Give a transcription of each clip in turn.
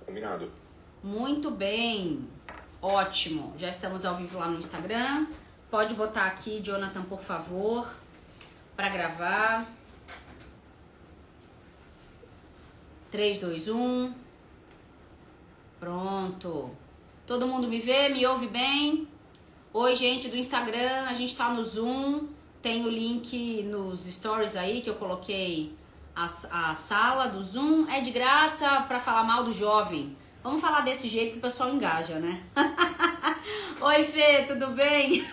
combinado. Muito bem, ótimo. Já estamos ao vivo lá no Instagram. Pode botar aqui, Jonathan, por favor, para gravar. 3, 2, 1. Pronto. Todo mundo me vê, me ouve bem? Oi, gente do Instagram, a gente tá no Zoom. Tem o link nos stories aí que eu coloquei a sala do Zoom. É de graça para falar mal do jovem. Vamos falar desse jeito que o pessoal engaja, né? Oi, Fê, tudo bem?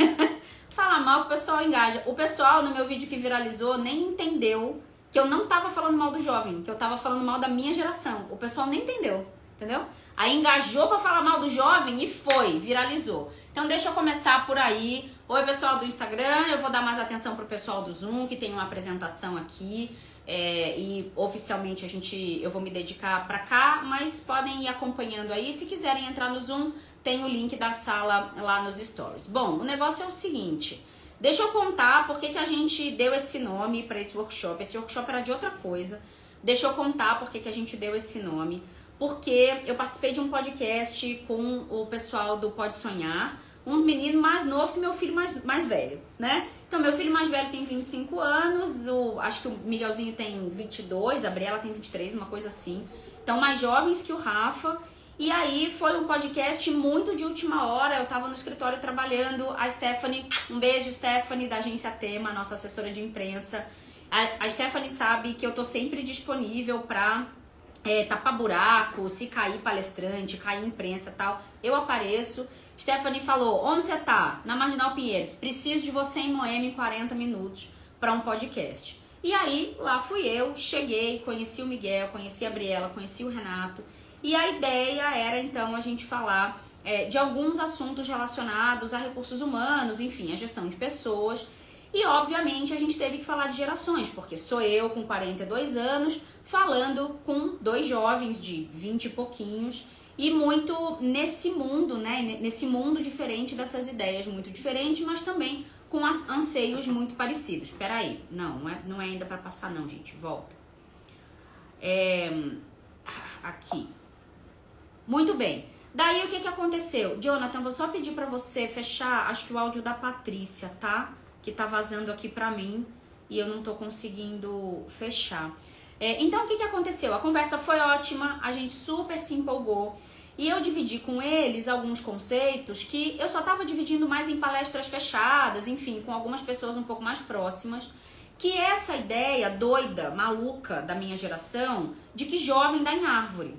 Fala mal que o pessoal engaja. O pessoal no meu vídeo que viralizou nem entendeu que eu não tava falando mal do jovem, que eu tava falando mal da minha geração. O pessoal nem entendeu, entendeu? Aí engajou pra falar mal do jovem e foi, viralizou. Então deixa eu começar por aí. Oi, pessoal do Instagram, eu vou dar mais atenção pro pessoal do Zoom, que tem uma apresentação aqui. E oficialmente eu vou me dedicar pra cá, mas podem ir acompanhando aí. Se quiserem entrar no Zoom, tem o link da sala lá nos stories. Bom, o negócio é o seguinte, deixa eu contar por que a gente deu esse nome para esse workshop. Esse workshop era de outra coisa. Deixa eu contar por que a gente deu esse nome. Porque eu participei de um podcast com o pessoal do Pode Sonhar, uns meninos mais novos que meu filho mais velho, né? Então, meu filho mais velho tem 25 anos, acho que o Miguelzinho tem 22, a Briela tem 23, uma coisa assim. Então, mais jovens que o Rafa. E aí, foi um podcast muito de última hora, eu tava no escritório trabalhando, a Stephanie, um beijo, Stephanie, da agência Tema, nossa assessora de imprensa. A Stephanie sabe que eu tô sempre disponível pra tapar buraco, se cair palestrante, cair imprensa e tal, eu apareço. Stephanie falou, onde você tá? Na Marginal Pinheiros. Preciso de você em Moema em 40 minutos para um podcast. E aí, lá fui eu, cheguei, conheci o Miguel, conheci a Briela, conheci o Renato. E a ideia era, então, a gente falar de alguns assuntos relacionados a recursos humanos, enfim, a gestão de pessoas. E, obviamente, a gente teve que falar de gerações, porque sou eu com 42 anos, falando com dois jovens de 20 e pouquinhos, e muito nesse mundo, né? Nesse mundo diferente dessas ideias, muito diferente, mas também com anseios muito parecidos. Peraí, não é ainda para passar não, gente, volta. Aqui. Muito bem. Daí o que aconteceu? Jonathan, vou só pedir para você fechar, acho que o áudio da Patrícia, tá? Que tá vazando aqui pra mim e eu não tô conseguindo fechar. Então, o que aconteceu? A conversa foi ótima, a gente super se empolgou e eu dividi com eles alguns conceitos que eu só tava dividindo mais em palestras fechadas, enfim, com algumas pessoas um pouco mais próximas, que é essa ideia doida, maluca da minha geração de que jovem dá em árvore.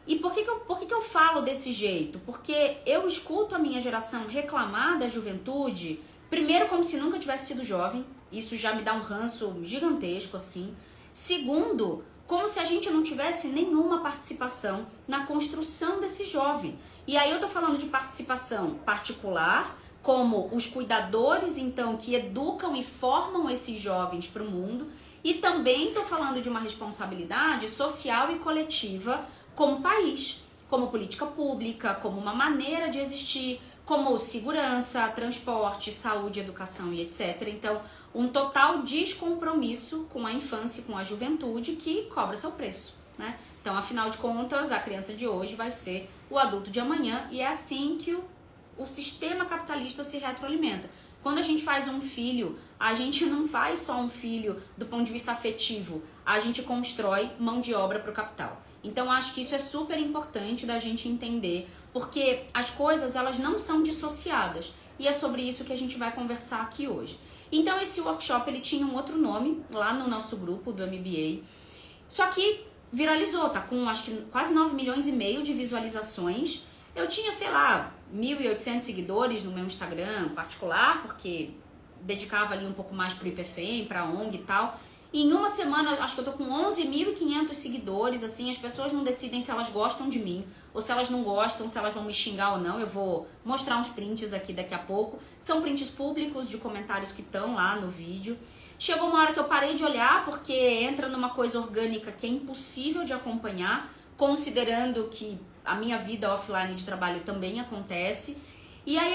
E por que eu falo desse jeito? Porque eu escuto a minha geração reclamar da juventude, primeiro como se nunca tivesse sido jovem, isso já me dá um ranço gigantesco assim. Segundo, como se a gente não tivesse nenhuma participação na construção desse jovem. E aí eu tô falando de participação particular, como os cuidadores, então, que educam e formam esses jovens para o mundo. E também tô falando de uma responsabilidade social e coletiva como país, como política pública, como uma maneira de existir, como segurança, transporte, saúde, educação e etc. Então, um total descompromisso com a infância e com a juventude que cobra seu preço, né? Então, afinal de contas, a criança de hoje vai ser o adulto de amanhã e é assim que o sistema capitalista se retroalimenta. Quando a gente faz um filho, a gente não faz só um filho do ponto de vista afetivo, a gente constrói mão de obra para o capital. Então, acho que isso é super importante da gente entender, porque as coisas elas não são dissociadas e é sobre isso que a gente vai conversar aqui hoje. Então, esse workshop ele tinha um outro nome lá no nosso grupo do MBA, só que viralizou, tá com acho que quase 9 milhões e meio de visualizações. Eu tinha, sei lá, 1.800 seguidores no meu Instagram particular, porque dedicava ali um pouco mais pro IPFEM, pra ONG e tal. E em uma semana, acho que eu tô com 11.500 seguidores, assim, as pessoas não decidem se elas gostam de mim, ou se elas não gostam, se elas vão me xingar ou não. Eu vou mostrar uns prints aqui daqui a pouco. São prints públicos de comentários que estão lá no vídeo. Chegou uma hora que eu parei de olhar, porque entra numa coisa orgânica que é impossível de acompanhar, considerando que a minha vida offline de trabalho também acontece. E aí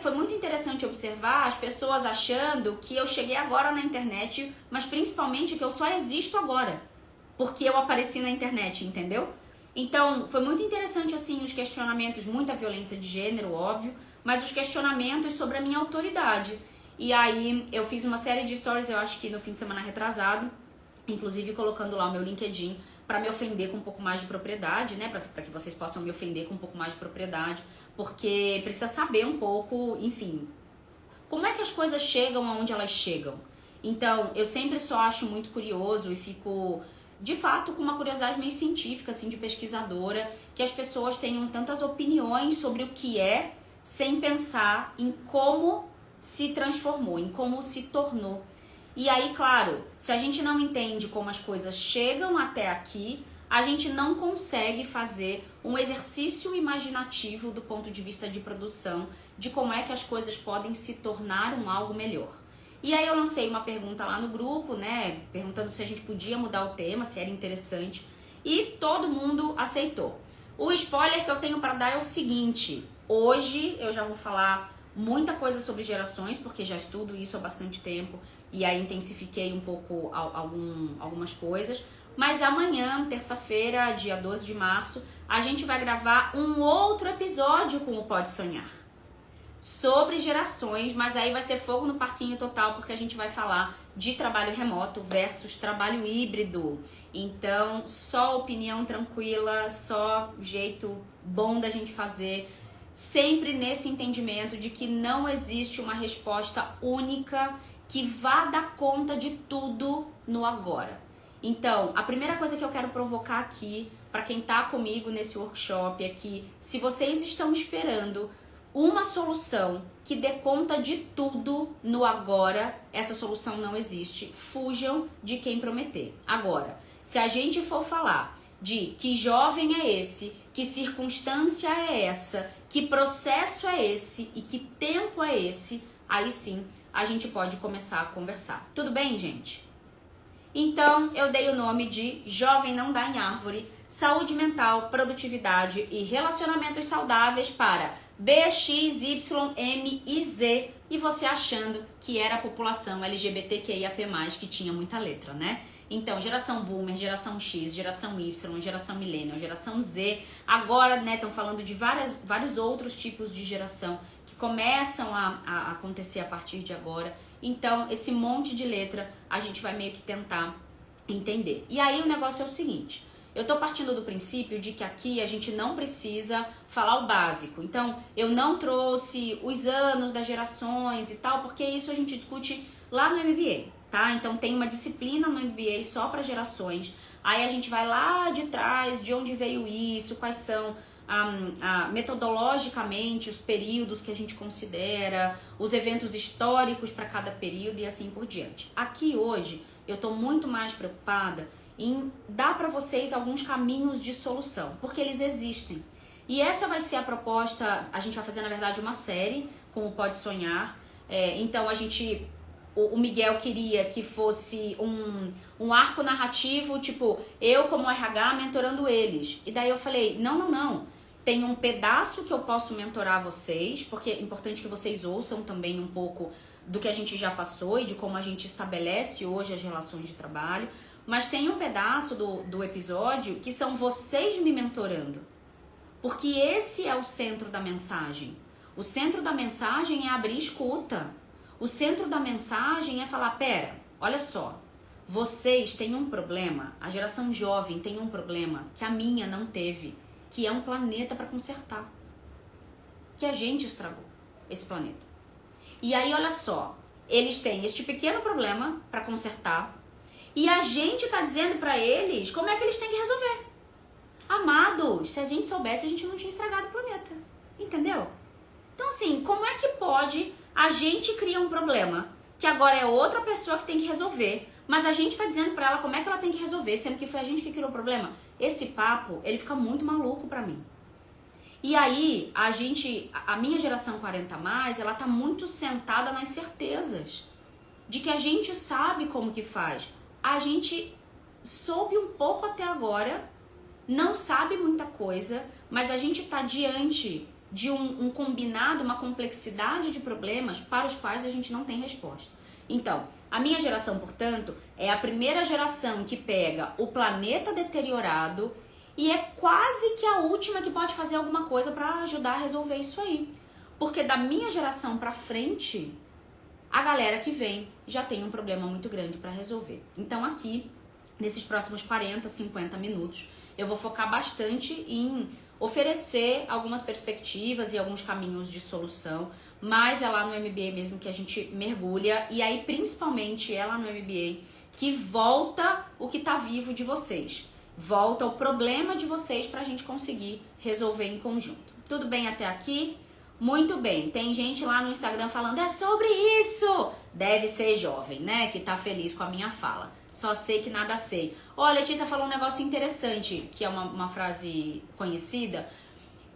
foi muito interessante observar as pessoas achando que eu cheguei agora na internet, mas principalmente que eu só existo agora, porque eu apareci na internet, entendeu? Então, foi muito interessante, assim, os questionamentos, muita violência de gênero, óbvio, mas os questionamentos sobre a minha autoridade. E aí, eu fiz uma série de stories, eu acho que no fim de semana retrasado, inclusive colocando lá o meu LinkedIn para me ofender com um pouco mais de propriedade, né? Para que vocês possam me ofender com um pouco mais de propriedade, porque precisa saber um pouco, enfim, como é que as coisas chegam aonde elas chegam. Então, eu sempre só acho muito curioso e fico, de fato, com uma curiosidade meio científica, assim, de pesquisadora, que as pessoas tenham tantas opiniões sobre o que é, sem pensar em como se transformou, em como se tornou. E aí, claro, se a gente não entende como as coisas chegam até aqui, a gente não consegue fazer um exercício imaginativo do ponto de vista de produção, de como é que as coisas podem se tornar um algo melhor. E aí eu lancei uma pergunta lá no grupo, né, perguntando se a gente podia mudar o tema, se era interessante, e todo mundo aceitou. O spoiler que eu tenho para dar é o seguinte: hoje eu já vou falar muita coisa sobre gerações, porque já estudo isso há bastante tempo, e aí intensifiquei um pouco algumas coisas. Mas amanhã, terça-feira, dia 12 de março, a gente vai gravar um outro episódio com o Pode Sonhar sobre gerações, mas aí vai ser fogo no parquinho total, porque a gente vai falar de trabalho remoto versus trabalho híbrido. Então, só opinião tranquila, só jeito bom da gente fazer, sempre nesse entendimento de que não existe uma resposta única que vá dar conta de tudo no agora. Então, a primeira coisa que eu quero provocar aqui, para quem tá comigo nesse workshop, é que se vocês estão esperando uma solução que dê conta de tudo no agora, essa solução não existe. Fujam de quem prometer. Agora, se a gente for falar de que jovem é esse, que circunstância é essa, que processo é esse e que tempo é esse, aí sim a gente pode começar a conversar. Tudo bem, gente? Então, eu dei o nome de Jovem Não Dá em Árvore, Saúde Mental, Produtividade e Relacionamentos Saudáveis para B, X, Y, M e Z, e você achando que era a população LGBTQIAP+, que tinha muita letra, né? Então, geração Boomer, geração X, geração Y, geração Millennial, geração Z, agora, né, estão falando de vários outros tipos de geração que começam a acontecer a partir de agora. Então, esse monte de letra a gente vai meio que tentar entender. E aí o negócio é o seguinte: eu tô partindo do princípio de que aqui a gente não precisa falar o básico. Então, eu não trouxe os anos das gerações e tal, porque isso a gente discute lá no MBA, tá? Então, tem uma disciplina no MBA só para gerações. Aí a gente vai lá de trás, de onde veio isso, quais são metodologicamente os períodos que a gente considera, os eventos históricos para cada período e assim por diante. Aqui hoje eu tô muito mais preocupada em dar para vocês alguns caminhos de solução, porque eles existem. E essa vai ser a proposta. A gente vai fazer, na verdade, uma série com o Pode Sonhar. Então, o Miguel queria que fosse um arco narrativo, tipo, eu como RH mentorando eles. E daí eu falei, não. Tem um pedaço que eu posso mentorar vocês, porque é importante que vocês ouçam também um pouco do que a gente já passou e de como a gente estabelece hoje as relações de trabalho. Mas tem um pedaço do episódio que são vocês me mentorando. Porque esse é o centro da mensagem. O centro da mensagem é abrir escuta. O centro da mensagem é falar, pera, olha só, vocês têm um problema, a geração jovem tem um problema que a minha não teve, que é um planeta para consertar. Que a gente estragou esse planeta. E aí, olha só, eles têm este pequeno problema para consertar, e a gente tá dizendo pra eles como é que eles têm que resolver. Amados, se a gente soubesse, a gente não tinha estragado o planeta. Entendeu? Então, assim, como é que pode a gente criar um problema que agora é outra pessoa que tem que resolver, mas a gente tá dizendo pra ela como é que ela tem que resolver, sendo que foi a gente que criou o problema? Esse papo, ele fica muito maluco pra mim. E aí, a minha geração 40+, ela tá muito sentada nas certezas de que a gente sabe como que faz. A gente soube um pouco até agora, não sabe muita coisa, mas a gente está diante de um combinado, uma complexidade de problemas para os quais a gente não tem resposta. Então, a minha geração, portanto, é a primeira geração que pega o planeta deteriorado e é quase que a última que pode fazer alguma coisa para ajudar a resolver isso aí. Porque da minha geração para frente, a galera que vem já tem um problema muito grande para resolver. Então aqui, nesses próximos 40, 50 minutos, eu vou focar bastante em oferecer algumas perspectivas e alguns caminhos de solução, mas é lá no MBA mesmo que a gente mergulha, e aí principalmente é lá no MBA que volta o que tá vivo de vocês, volta o problema de vocês pra gente conseguir resolver em conjunto. Tudo bem até aqui? Muito bem, tem gente lá no Instagram falando, é sobre isso! Deve ser jovem, né, que tá feliz com a minha fala. Só sei que nada sei. Ó, a Letícia falou um negócio interessante, que é uma frase conhecida.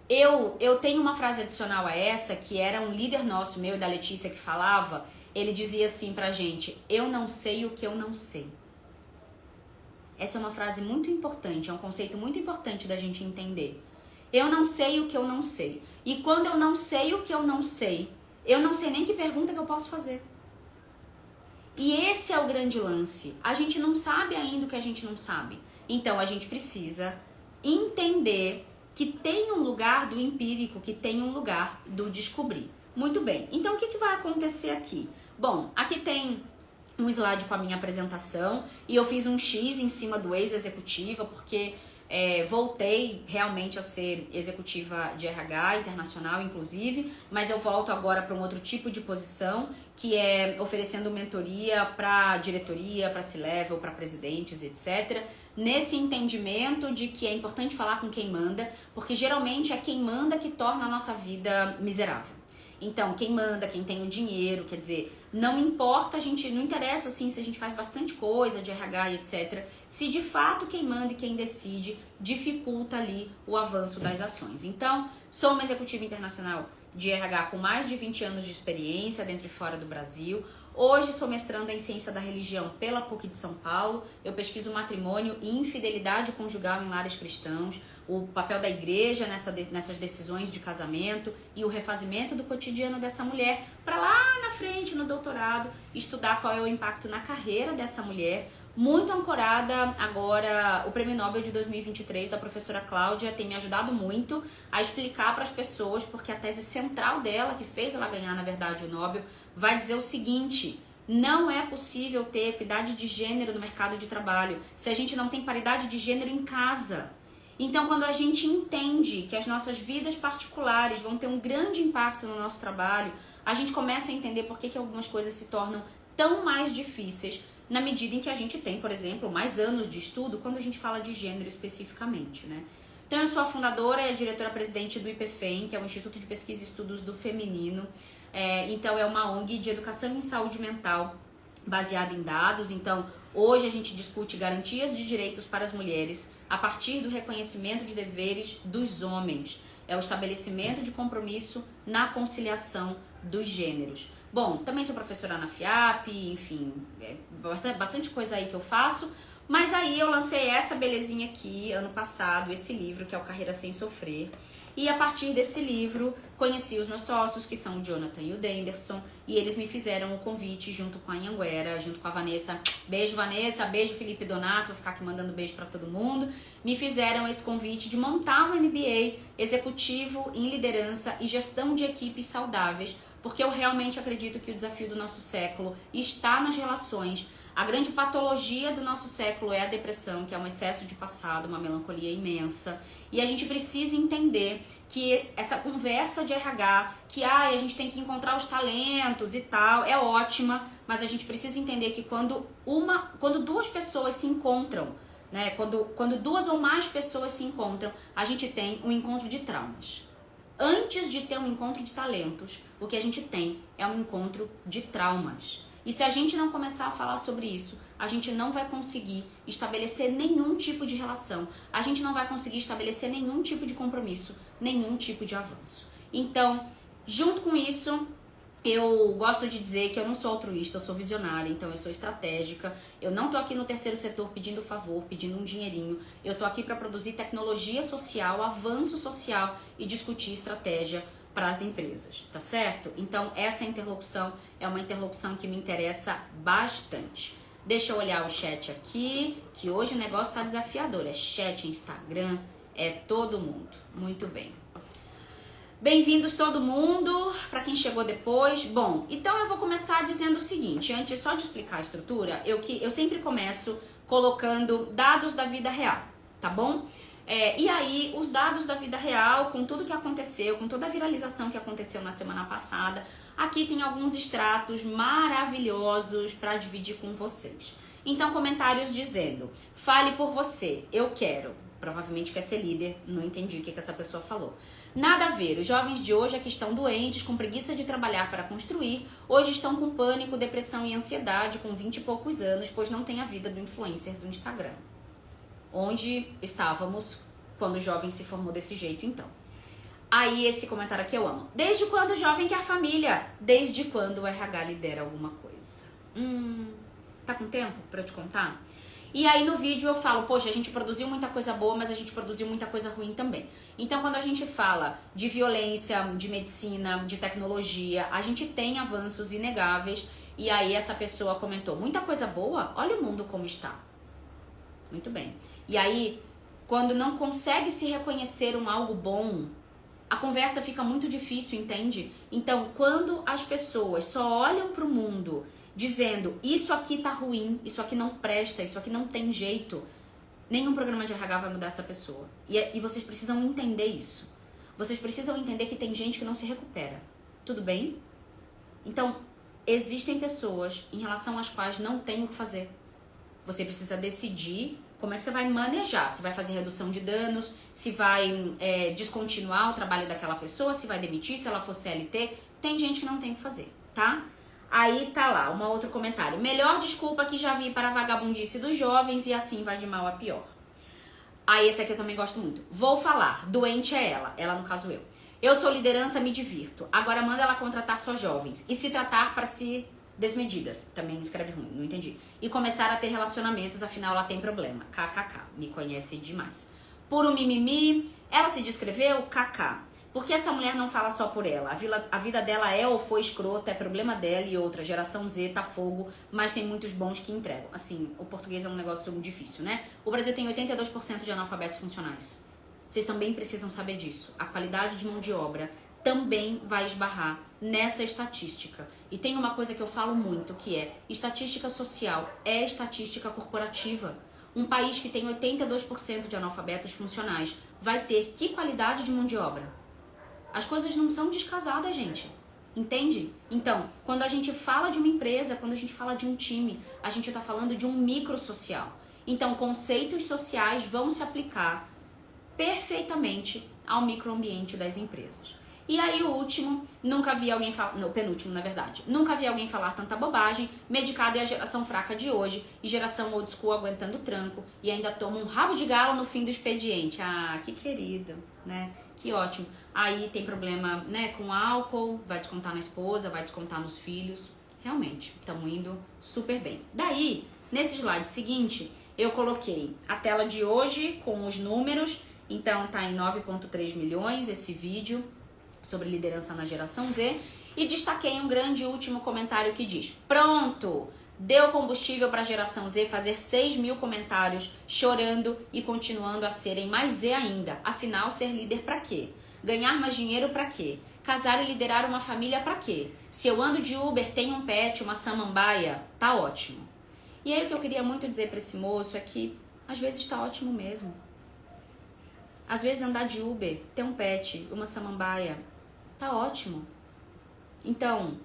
Eu tenho uma frase adicional a essa, que era um líder nosso, meu e da Letícia, que falava, ele dizia assim pra gente, eu não sei o que eu não sei. Essa é uma frase muito importante, é um conceito muito importante da gente entender. Eu não sei o que eu não sei. E quando eu não sei o que eu não sei nem que pergunta que eu posso fazer. E esse é o grande lance. A gente não sabe ainda o que a gente não sabe. Então a gente precisa entender que tem um lugar do empírico, que tem um lugar do descobrir. Muito bem. Então o que vai acontecer aqui? Bom, aqui tem um slide com a minha apresentação e eu fiz um X em cima do ex-executiva porque voltei realmente a ser executiva de RH internacional, inclusive, mas eu volto agora para um outro tipo de posição, que é oferecendo mentoria para diretoria, para C-level, para presidentes, etc. Nesse entendimento de que é importante falar com quem manda, porque geralmente é quem manda que torna a nossa vida miserável. Então, quem manda, quem tem o dinheiro, quer dizer, não importa, não interessa assim se a gente faz bastante coisa de RH e etc. Se de fato quem manda e quem decide dificulta ali o avanço das ações. Então, sou uma executiva internacional de RH com mais de 20 anos de experiência dentro e fora do Brasil. Hoje sou mestranda em Ciência da Religião pela PUC de São Paulo. Eu pesquiso matrimônio e infidelidade conjugal em lares cristãos, o papel da igreja nessas decisões de casamento e o refazimento do cotidiano dessa mulher, para lá na frente, no doutorado, estudar qual é o impacto na carreira dessa mulher, muito ancorada agora, o Prêmio Nobel de 2023 da professora Cláudia tem me ajudado muito a explicar para as pessoas, porque a tese central dela, que fez ela ganhar, na verdade, o Nobel, vai dizer o seguinte: não é possível ter equidade de gênero no mercado de trabalho se a gente não tem paridade de gênero em casa. Então, quando a gente entende que as nossas vidas particulares vão ter um grande impacto no nosso trabalho, a gente começa a entender por que algumas coisas se tornam tão mais difíceis na medida em que a gente tem, por exemplo, mais anos de estudo quando a gente fala de gênero especificamente, né? Então, eu sou a fundadora e diretora-presidente do IPFEM, que é o Instituto de Pesquisa e Estudos do Feminino. Então, é uma ONG de educação em saúde mental baseada em dados. Então, hoje a gente discute garantias de direitos para as mulheres a partir do reconhecimento de deveres dos homens. É o estabelecimento de compromisso na conciliação dos gêneros. Bom, também sou professora na FIAP, enfim, bastante coisa aí que eu faço. Mas aí eu lancei essa belezinha aqui, ano passado, esse livro, que é o Carreira Sem Sofrer. E a partir desse livro, conheci os meus sócios, que são o Jonathan e o Denderson, e eles me fizeram o convite junto com a Anhanguera, junto com a Vanessa. Beijo, Vanessa, beijo, Felipe Donato, vou ficar aqui mandando beijo para todo mundo. Me fizeram esse convite de montar um MBA executivo em liderança e gestão de equipes saudáveis, porque eu realmente acredito que o desafio do nosso século está nas relações. A grande patologia do nosso século é a depressão, que é um excesso de passado, uma melancolia imensa. E a gente precisa entender que essa conversa de RH, que a gente tem que encontrar os talentos e tal, é ótima, mas a gente precisa entender que quando duas pessoas se encontram, né, quando duas ou mais pessoas se encontram, a gente tem um encontro de traumas. Antes de ter um encontro de talentos, o que a gente tem é um encontro de traumas. E se a gente não começar a falar sobre isso, a gente não vai conseguir estabelecer nenhum tipo de relação, a gente não vai conseguir estabelecer nenhum tipo de compromisso, nenhum tipo de avanço. Então, junto com isso, eu gosto de dizer que eu não sou altruísta, eu sou visionária, então eu sou estratégica. Eu não tô aqui no terceiro setor pedindo favor, pedindo um dinheirinho. Eu tô aqui para produzir tecnologia social, avanço social e discutir estratégia para as empresas, tá certo? Então, essa interlocução é uma interlocução que me interessa bastante. Deixa eu olhar o chat aqui, que hoje o negócio tá desafiador. É chat, Instagram, é todo mundo. Muito bem. Bem-vindos todo mundo, para quem chegou depois. Bom, então eu vou começar dizendo o seguinte, antes só de explicar a estrutura, eu sempre começo colocando dados da vida real, tá bom? E aí, os dados da vida real, com tudo que aconteceu, com toda a viralização que aconteceu na semana passada, aqui tem alguns extratos maravilhosos para dividir com vocês. Então, comentários dizendo, fale por você, eu quero. Provavelmente quer ser líder, não entendi o que essa pessoa falou. Nada a ver, os jovens de hoje é que estão doentes, com preguiça de trabalhar para construir, hoje estão com pânico, depressão e ansiedade, com 20 e poucos anos, pois não tem a vida do influencer do Instagram. Onde estávamos quando o jovem se formou desse jeito, então. Aí esse comentário aqui eu amo. Desde quando o jovem quer família? Desde quando o RH lidera alguma coisa? Tá com tempo pra eu te contar? E aí no vídeo eu falo, poxa, a gente produziu muita coisa boa, mas a gente produziu muita coisa ruim também. Então quando a gente fala de violência, de medicina, de tecnologia, a gente tem avanços inegáveis. E aí essa pessoa comentou, muita coisa boa? Olha o mundo como está. Muito bem. E aí, quando não consegue se reconhecer algo bom, a conversa fica muito difícil, entende? Então, quando as pessoas só olham para o mundo dizendo isso aqui tá ruim, isso aqui não presta, isso aqui não tem jeito, nenhum programa de RH vai mudar essa pessoa. E vocês precisam entender isso. Vocês precisam entender que tem gente que não se recupera. Tudo bem? Então, existem pessoas em relação às quais não tem o que fazer. Você precisa decidir como é que você vai manejar. Se vai fazer redução de danos, se vai descontinuar o trabalho daquela pessoa, se vai demitir, se ela for CLT. Tem gente que não tem o que fazer, tá? Aí tá lá, um outro comentário. Melhor desculpa que já vi para a vagabundice dos jovens e assim vai de mal a pior. Aí esse aqui eu também gosto muito. Vou falar, doente é ela no caso eu. Eu sou liderança, me divirto. Agora manda ela contratar só jovens e se tratar para se... desmedidas, também escreve ruim, não entendi. E começar a ter relacionamentos, afinal ela tem problema. KKK, me conhece demais. Puro mimimi, ela se descreveu, KK. Porque essa mulher não fala só por ela. A vida dela é ou foi escrota, é problema dela e outra. Geração Z tá fogo, mas tem muitos bons que entregam. Assim, o português é um negócio difícil, né? O Brasil tem 82% de analfabetos funcionais. Vocês também precisam saber disso. A qualidade de mão de obra também vai esbarrar nessa estatística. E tem uma coisa que eu falo muito, que é estatística social é estatística corporativa. Um país que tem 82% de analfabetos funcionais vai ter que qualidade de mão de obra? As coisas não são descasadas, gente. Entende? Então, quando a gente fala de uma empresa, quando a gente fala de um time, a gente está falando de um microsocial. Então, conceitos sociais vão se aplicar perfeitamente ao microambiente das empresas. E aí o último, nunca vi alguém falar, não, o penúltimo na verdade, nunca vi alguém falar tanta bobagem, medicado é a geração fraca de hoje e geração old school aguentando tranco e ainda toma um rabo de galo no fim do expediente. Ah, que querido, né? Que ótimo. Aí tem problema, né, com álcool, vai descontar na esposa, vai descontar nos filhos. Realmente, estamos indo super bem. Daí, nesse slide seguinte, eu coloquei a tela de hoje com os números, então tá em 9,3 milhões esse vídeo sobre liderança na geração Z e destaquei um grande último comentário que diz: pronto, deu combustível para a geração Z fazer 6 mil comentários chorando e continuando a serem mais Z ainda. Afinal, ser líder para quê? Ganhar mais dinheiro para quê? Casar e liderar uma família para quê? Se eu ando de Uber, tenho um pet, uma samambaia, tá ótimo. E aí o que eu queria muito dizer para esse moço é que às vezes tá ótimo mesmo. Às vezes andar de Uber, ter um pet, uma samambaia, tá ótimo. Então,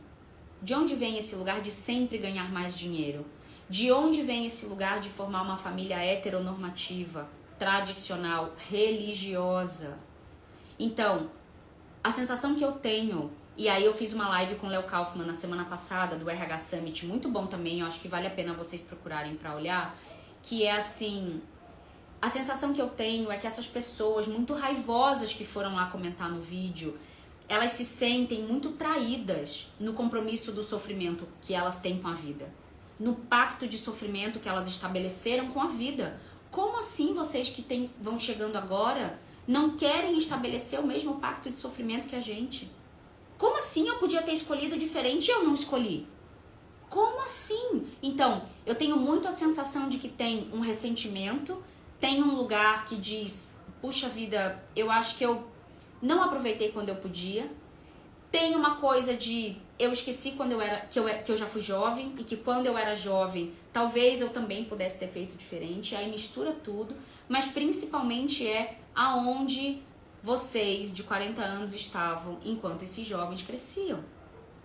de onde vem esse lugar de sempre ganhar mais dinheiro? De onde vem esse lugar de formar uma família heteronormativa, tradicional, religiosa? Então, a sensação que eu tenho, e aí eu fiz uma live com o Léo Kaufmann na semana passada, do RH Summit, muito bom também, eu acho que vale a pena vocês procurarem pra olhar, que é assim... A sensação que eu tenho é que essas pessoas muito raivosas que foram lá comentar no vídeo, elas se sentem muito traídas no compromisso do sofrimento que elas têm com a vida. No pacto de sofrimento que elas estabeleceram com a vida. Como assim vocês que vão chegando agora não querem estabelecer o mesmo pacto de sofrimento que a gente? Como assim eu podia ter escolhido diferente e eu não escolhi? Como assim? Então, eu tenho muito a sensação de que tem um ressentimento, tem um lugar que diz, puxa vida, eu acho que eu não aproveitei quando eu podia. Tem uma coisa de eu esqueci quando que eu já fui jovem e que quando eu era jovem, talvez eu também pudesse ter feito diferente. Aí mistura tudo, mas principalmente é aonde vocês de 40 anos estavam enquanto esses jovens cresciam.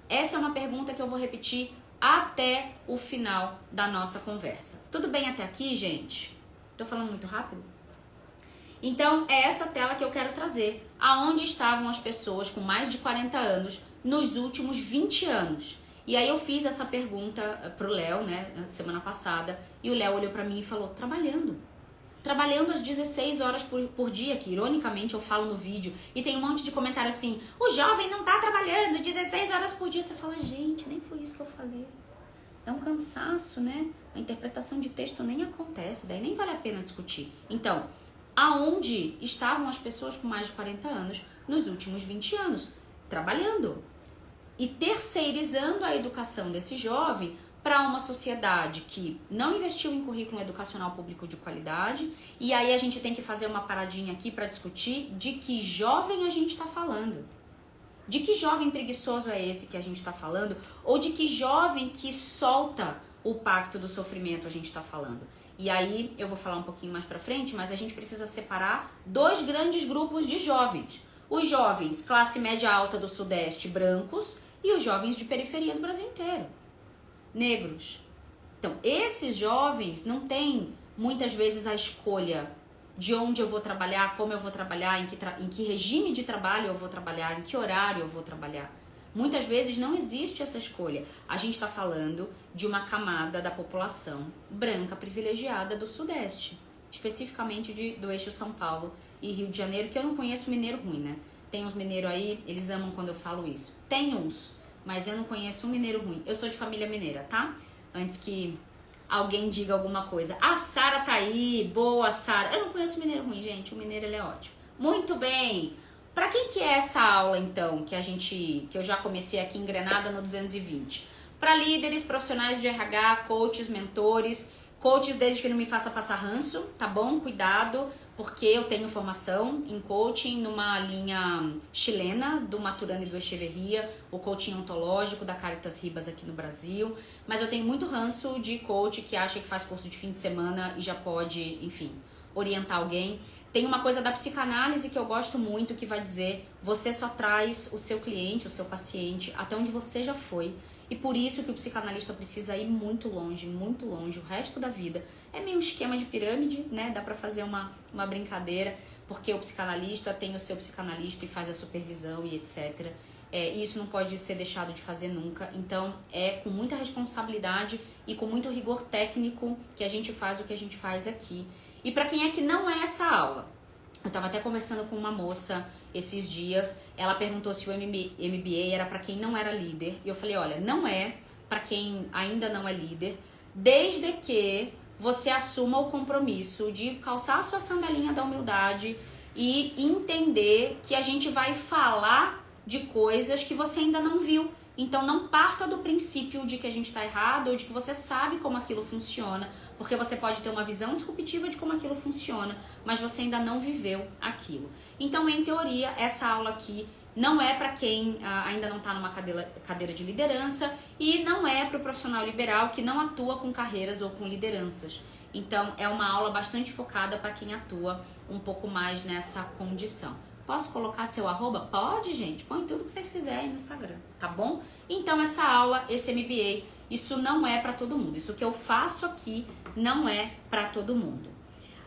Essa é uma pergunta que eu vou repetir até o final da nossa conversa. Tudo bem até aqui, gente? Tô falando muito rápido? Então, é essa tela que eu quero trazer. Aonde estavam as pessoas com mais de 40 anos nos últimos 20 anos? E aí eu fiz essa pergunta pro Léo, né, semana passada, e o Léo olhou pra mim e falou, trabalhando às 16 horas por dia, que ironicamente eu falo no vídeo, e tem um monte de comentário assim, o jovem não tá trabalhando 16 horas por dia. Você fala, gente, nem foi isso que eu falei. Dá um cansaço, né? A interpretação de texto nem acontece, daí nem vale a pena discutir. Então, aonde estavam as pessoas com mais de 40 anos nos últimos 20 anos? Trabalhando. E terceirizando a educação desse jovem para uma sociedade que não investiu em currículo educacional público de qualidade. E aí a gente tem que fazer uma paradinha aqui para discutir de que jovem a gente está falando. De que jovem preguiçoso é esse que a gente está falando? Ou de que jovem que solta o pacto do sofrimento a gente está falando? E aí eu vou falar um pouquinho mais pra frente, mas a gente precisa separar dois grandes grupos de jovens. Os jovens classe média alta do Sudeste, brancos, e os jovens de periferia do Brasil inteiro, negros. Então, esses jovens não têm muitas vezes a escolha de onde eu vou trabalhar, como eu vou trabalhar, em que regime de trabalho eu vou trabalhar, em que horário eu vou trabalhar. Muitas vezes não existe essa escolha. A gente está falando de uma camada da população branca privilegiada do Sudeste, especificamente do eixo São Paulo e Rio de Janeiro, que eu não conheço mineiro ruim, né? Tem uns mineiros aí, eles amam quando eu falo isso. Tem uns, mas eu não conheço um mineiro ruim. Eu sou de família mineira, tá? Antes que alguém diga alguma coisa. A Sara tá aí, boa Sara. Eu não conheço mineiro ruim, gente. O mineiro, ele é ótimo. Muito bem! Para quem que é essa aula, então, que eu já comecei aqui engrenada no 220? Para líderes, profissionais de RH, coaches, mentores, coaches desde que não me faça passar ranço, tá bom? Cuidado, porque eu tenho formação em coaching numa linha chilena, do Maturana e do Echeverria, o coaching ontológico da Caritas Ribas aqui no Brasil, mas eu tenho muito ranço de coach que acha que faz curso de fim de semana e já pode, enfim, orientar alguém. Tem uma coisa da psicanálise que eu gosto muito, que vai dizer, você só traz o seu cliente, o seu paciente, até onde você já foi. E por isso que o psicanalista precisa ir muito longe, o resto da vida. É meio um esquema de pirâmide, né? Dá pra fazer uma brincadeira, porque o psicanalista tem o seu psicanalista e faz a supervisão e etc. E isso não pode ser deixado de fazer nunca. Então, é com muita responsabilidade e com muito rigor técnico que a gente faz o que a gente faz aqui. E para quem é que não é essa aula? Eu estava até conversando com uma moça esses dias, ela perguntou se o MBA era para quem não era líder, e eu falei, olha, não é para quem ainda não é líder, desde que você assuma o compromisso de calçar a sua sandalinha da humildade e entender que a gente vai falar de coisas que você ainda não viu. Então não parta do princípio de que a gente está errado ou de que você sabe como aquilo funciona, porque você pode ter uma visão disruptiva de como aquilo funciona, mas você ainda não viveu aquilo. Então, em teoria, essa aula aqui não é para quem ainda não está numa cadeira de liderança e não é para o profissional liberal que não atua com carreiras ou com lideranças. Então, é uma aula bastante focada para quem atua um pouco mais nessa condição. Posso colocar seu arroba? Pode, gente. Põe tudo que vocês quiserem no Instagram, tá bom? Então, essa aula, esse MBA, isso não é para todo mundo. Isso que eu faço aqui não é para todo mundo.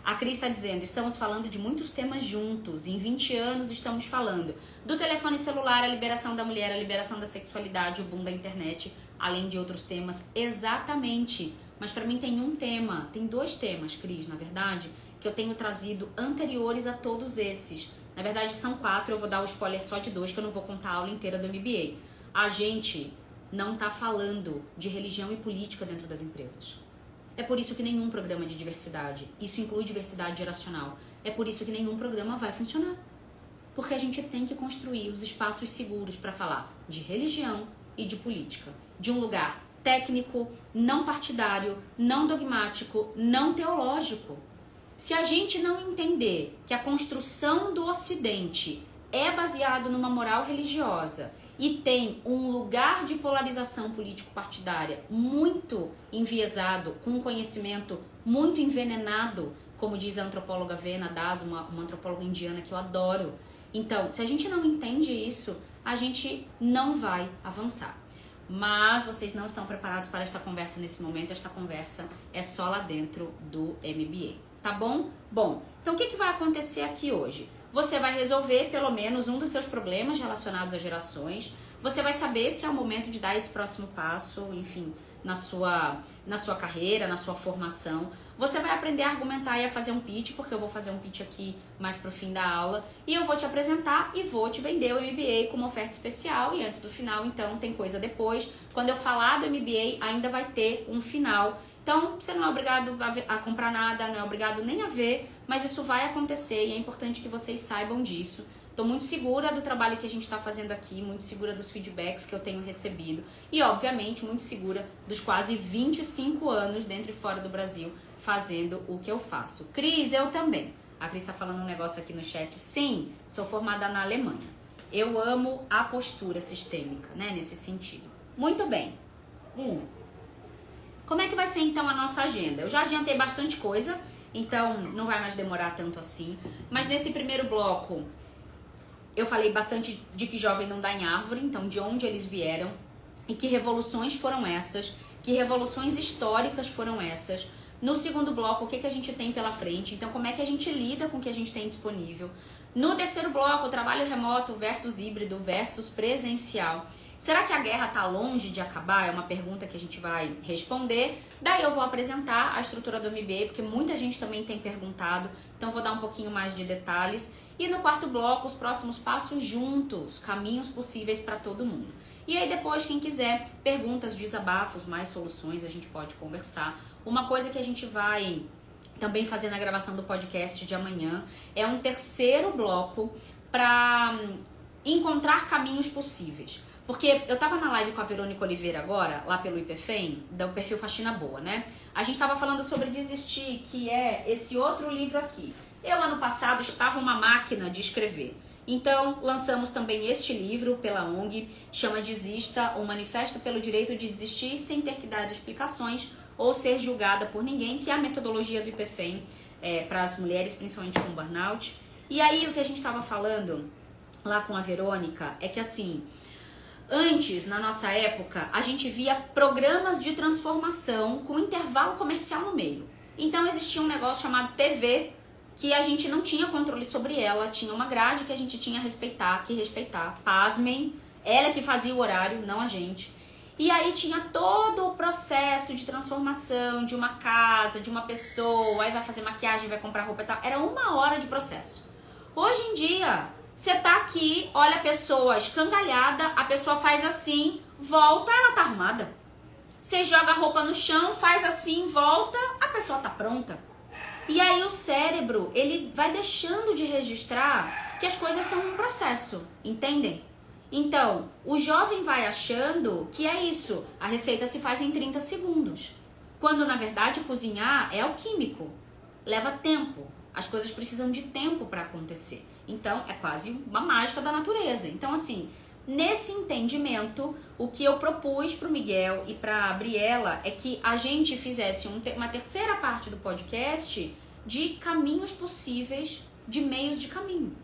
A Cris está dizendo, estamos falando de muitos temas juntos. Em 20 anos estamos falando do telefone celular, a liberação da mulher, a liberação da sexualidade, o boom da internet, além de outros temas. Exatamente. Mas para mim tem um tema, tem dois temas, Cris, na verdade, que eu tenho trazido anteriores a todos esses. Na verdade são 4, eu vou dar o spoiler só de 2, que eu não vou contar a aula inteira do MBA. A gente não está falando de religião e política dentro das empresas. É por isso que nenhum programa de diversidade, isso inclui diversidade geracional, é por isso que nenhum programa vai funcionar. Porque a gente tem que construir os espaços seguros para falar de religião e de política. De um lugar técnico, não partidário, não dogmático, não teológico. Se a gente não entender que a construção do Ocidente é baseado numa moral religiosa e tem um lugar de polarização político-partidária muito enviesado, com um conhecimento muito envenenado, como diz a antropóloga Vena Das, uma antropóloga indiana que eu adoro. Então, se a gente não entende isso, a gente não vai avançar. Mas vocês não estão preparados para esta conversa nesse momento, esta conversa é só lá dentro do MBA, tá bom? Bom, então o que vai acontecer aqui hoje? Você vai resolver pelo menos um dos seus problemas relacionados às gerações, você vai saber se é o momento de dar esse próximo passo, enfim, na sua carreira, na sua formação. Você vai aprender a argumentar e a fazer um pitch, porque eu vou fazer um pitch aqui mais pro fim da aula, e eu vou te apresentar e vou te vender o MBA como oferta especial, e antes do final, então, tem coisa depois. Quando eu falar do MBA, ainda vai ter um final. Então, você não é obrigado a comprar nada, não é obrigado nem a ver, mas isso vai acontecer e é importante que vocês saibam disso. Estou muito segura do trabalho que a gente está fazendo aqui, muito segura dos feedbacks que eu tenho recebido e, obviamente, muito segura dos quase 25 anos dentro e fora do Brasil fazendo o que eu faço. Cris, eu também. A Cris está falando um negócio aqui no chat. Sim, sou formada na Alemanha. Eu amo a postura sistêmica, né, nesse sentido. Muito bem. Como é que vai ser, então, a nossa agenda? Eu já adiantei bastante coisa, então não vai mais demorar tanto assim. Mas nesse primeiro bloco, eu falei bastante de que jovem não dá em árvore, então de onde eles vieram e que revoluções foram essas, que revoluções históricas foram essas. No segundo bloco, o que a gente tem pela frente, então como é que a gente lida com o que a gente tem disponível. No terceiro bloco, o trabalho remoto versus híbrido versus presencial. Será que a guerra está longe de acabar? É uma pergunta que a gente vai responder. Daí eu vou apresentar a estrutura do MBA, porque muita gente também tem perguntado, então vou dar um pouquinho mais de detalhes. E no quarto bloco, os próximos passos juntos, caminhos possíveis para todo mundo. E aí depois, quem quiser, perguntas, desabafos, mais soluções, a gente pode conversar. Uma coisa que a gente vai também fazer na gravação do podcast de amanhã é um terceiro bloco para encontrar caminhos possíveis. Porque eu tava na live com a Verônica Oliveira agora, lá pelo IPFEM, do perfil Faxina Boa, né? A gente tava falando sobre desistir, que é esse outro livro aqui. Eu, ano passado, estava uma máquina de escrever. Então, lançamos também este livro pela ONG, chama Desista, um manifesto pelo direito de desistir sem ter que dar explicações ou ser julgada por ninguém, que é a metodologia do IPFEM para as mulheres, principalmente com burnout. E aí, o que a gente estava falando lá com a Verônica é que, assim, antes, na nossa época, a gente via programas de transformação com intervalo comercial no meio. Então, existia um negócio chamado TV, que a gente não tinha controle sobre ela, tinha uma grade que a gente tinha que respeitar. Pasmem, ela que fazia o horário, não a gente. E aí tinha todo o processo de transformação de uma casa, de uma pessoa, aí vai fazer maquiagem, vai comprar roupa e tal. Era 1 hora de processo. Hoje em dia, você tá aqui, olha a pessoa escangalhada, a pessoa faz assim, volta, ela tá arrumada. Você joga a roupa no chão, faz assim, volta, a pessoa tá pronta. E aí o cérebro, ele vai deixando de registrar que as coisas são um processo, entendem? Então, o jovem vai achando que é isso, a receita se faz em 30 segundos. Quando, na verdade, cozinhar é alquímico, leva tempo, as coisas precisam de tempo para acontecer. Então, é quase uma mágica da natureza. Então, assim, nesse entendimento, o que eu propus para o Miguel e para a Briela é que a gente fizesse uma terceira parte do podcast de caminhos possíveis, de meios de caminho.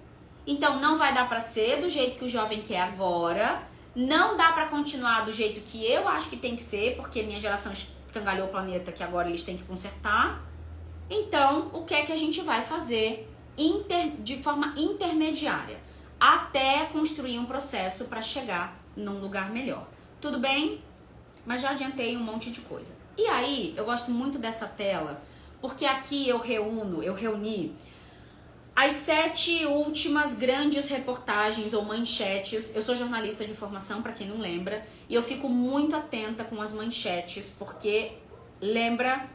Então, não vai dar para ser do jeito que o jovem quer agora, não dá para continuar do jeito que eu acho que tem que ser, porque minha geração escangalhou o planeta que agora eles têm que consertar. Então, o que é que a gente vai fazer de forma intermediária? Até construir um processo para chegar num lugar melhor. Tudo bem? Mas já adiantei um monte de coisa. E aí, eu gosto muito dessa tela, porque aqui eu reuni as 7 últimas grandes reportagens ou manchetes. Eu sou jornalista de formação, para quem não lembra, e eu fico muito atenta com as manchetes, porque lembra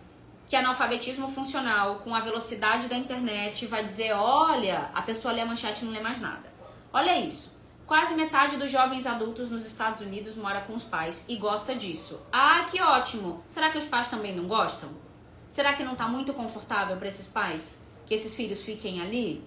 que analfabetismo funcional, com a velocidade da internet, vai dizer, olha, a pessoa lê a manchete e não lê mais nada. Olha isso. Quase metade dos jovens adultos nos Estados Unidos mora com os pais e gosta disso. Ah, que ótimo! Será que os pais também não gostam? Será que não tá muito confortável para esses pais? Que esses filhos fiquem ali?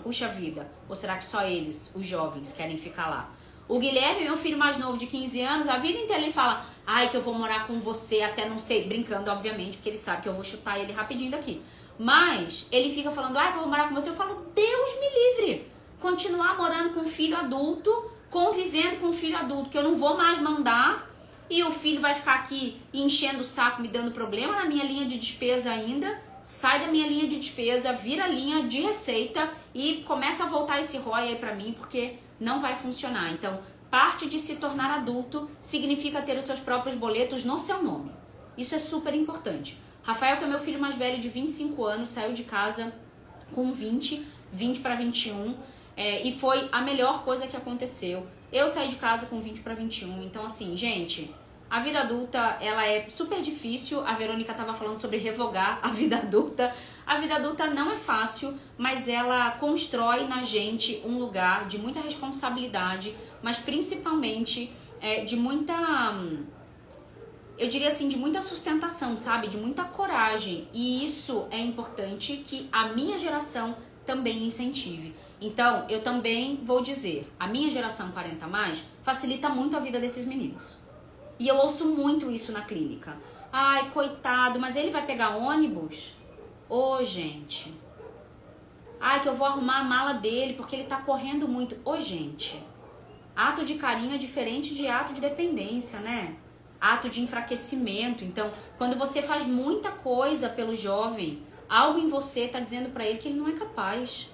Puxa vida. Ou será que só eles, os jovens, querem ficar lá? O Guilherme, meu filho mais novo de 15 anos, a vida inteira ele fala: ai, que eu vou morar com você até não sei, brincando, obviamente, porque ele sabe que eu vou chutar ele rapidinho daqui. Mas ele fica falando: ai, que eu vou morar com você. Eu falo: Deus me livre. Continuar morando com um filho adulto, convivendo com um filho adulto, que eu não vou mais mandar, e o filho vai ficar aqui enchendo o saco, me dando problema na minha linha de despesa ainda. Sai da minha linha de despesa, vira linha de receita e começa a voltar esse ROI aí pra mim, porque não vai funcionar. Então, parte de se tornar adulto significa ter os seus próprios boletos no seu nome. Isso é super importante. Rafael, que é meu filho mais velho de 25 anos, saiu de casa com 20 para 21, e foi a melhor coisa que aconteceu. Eu saí de casa com 20 para 21, então assim, gente, a vida adulta, ela é super difícil. A Verônica estava falando sobre revogar a vida adulta. A vida adulta não é fácil, mas ela constrói na gente um lugar de muita responsabilidade, mas principalmente de muita, eu diria assim, de muita sustentação, sabe? De muita coragem. E isso é importante que a minha geração também incentive. Então, eu também vou dizer, a minha geração 40+, facilita muito a vida desses meninos. E eu ouço muito isso na clínica. Ai, coitado, mas ele vai pegar ônibus? Ô, gente. Ai, que eu vou arrumar a mala dele porque ele tá correndo muito. Ô, gente. Ato de carinho é diferente de ato de dependência, né? Ato de enfraquecimento. Então, quando você faz muita coisa pelo jovem, algo em você tá dizendo pra ele que ele não é capaz.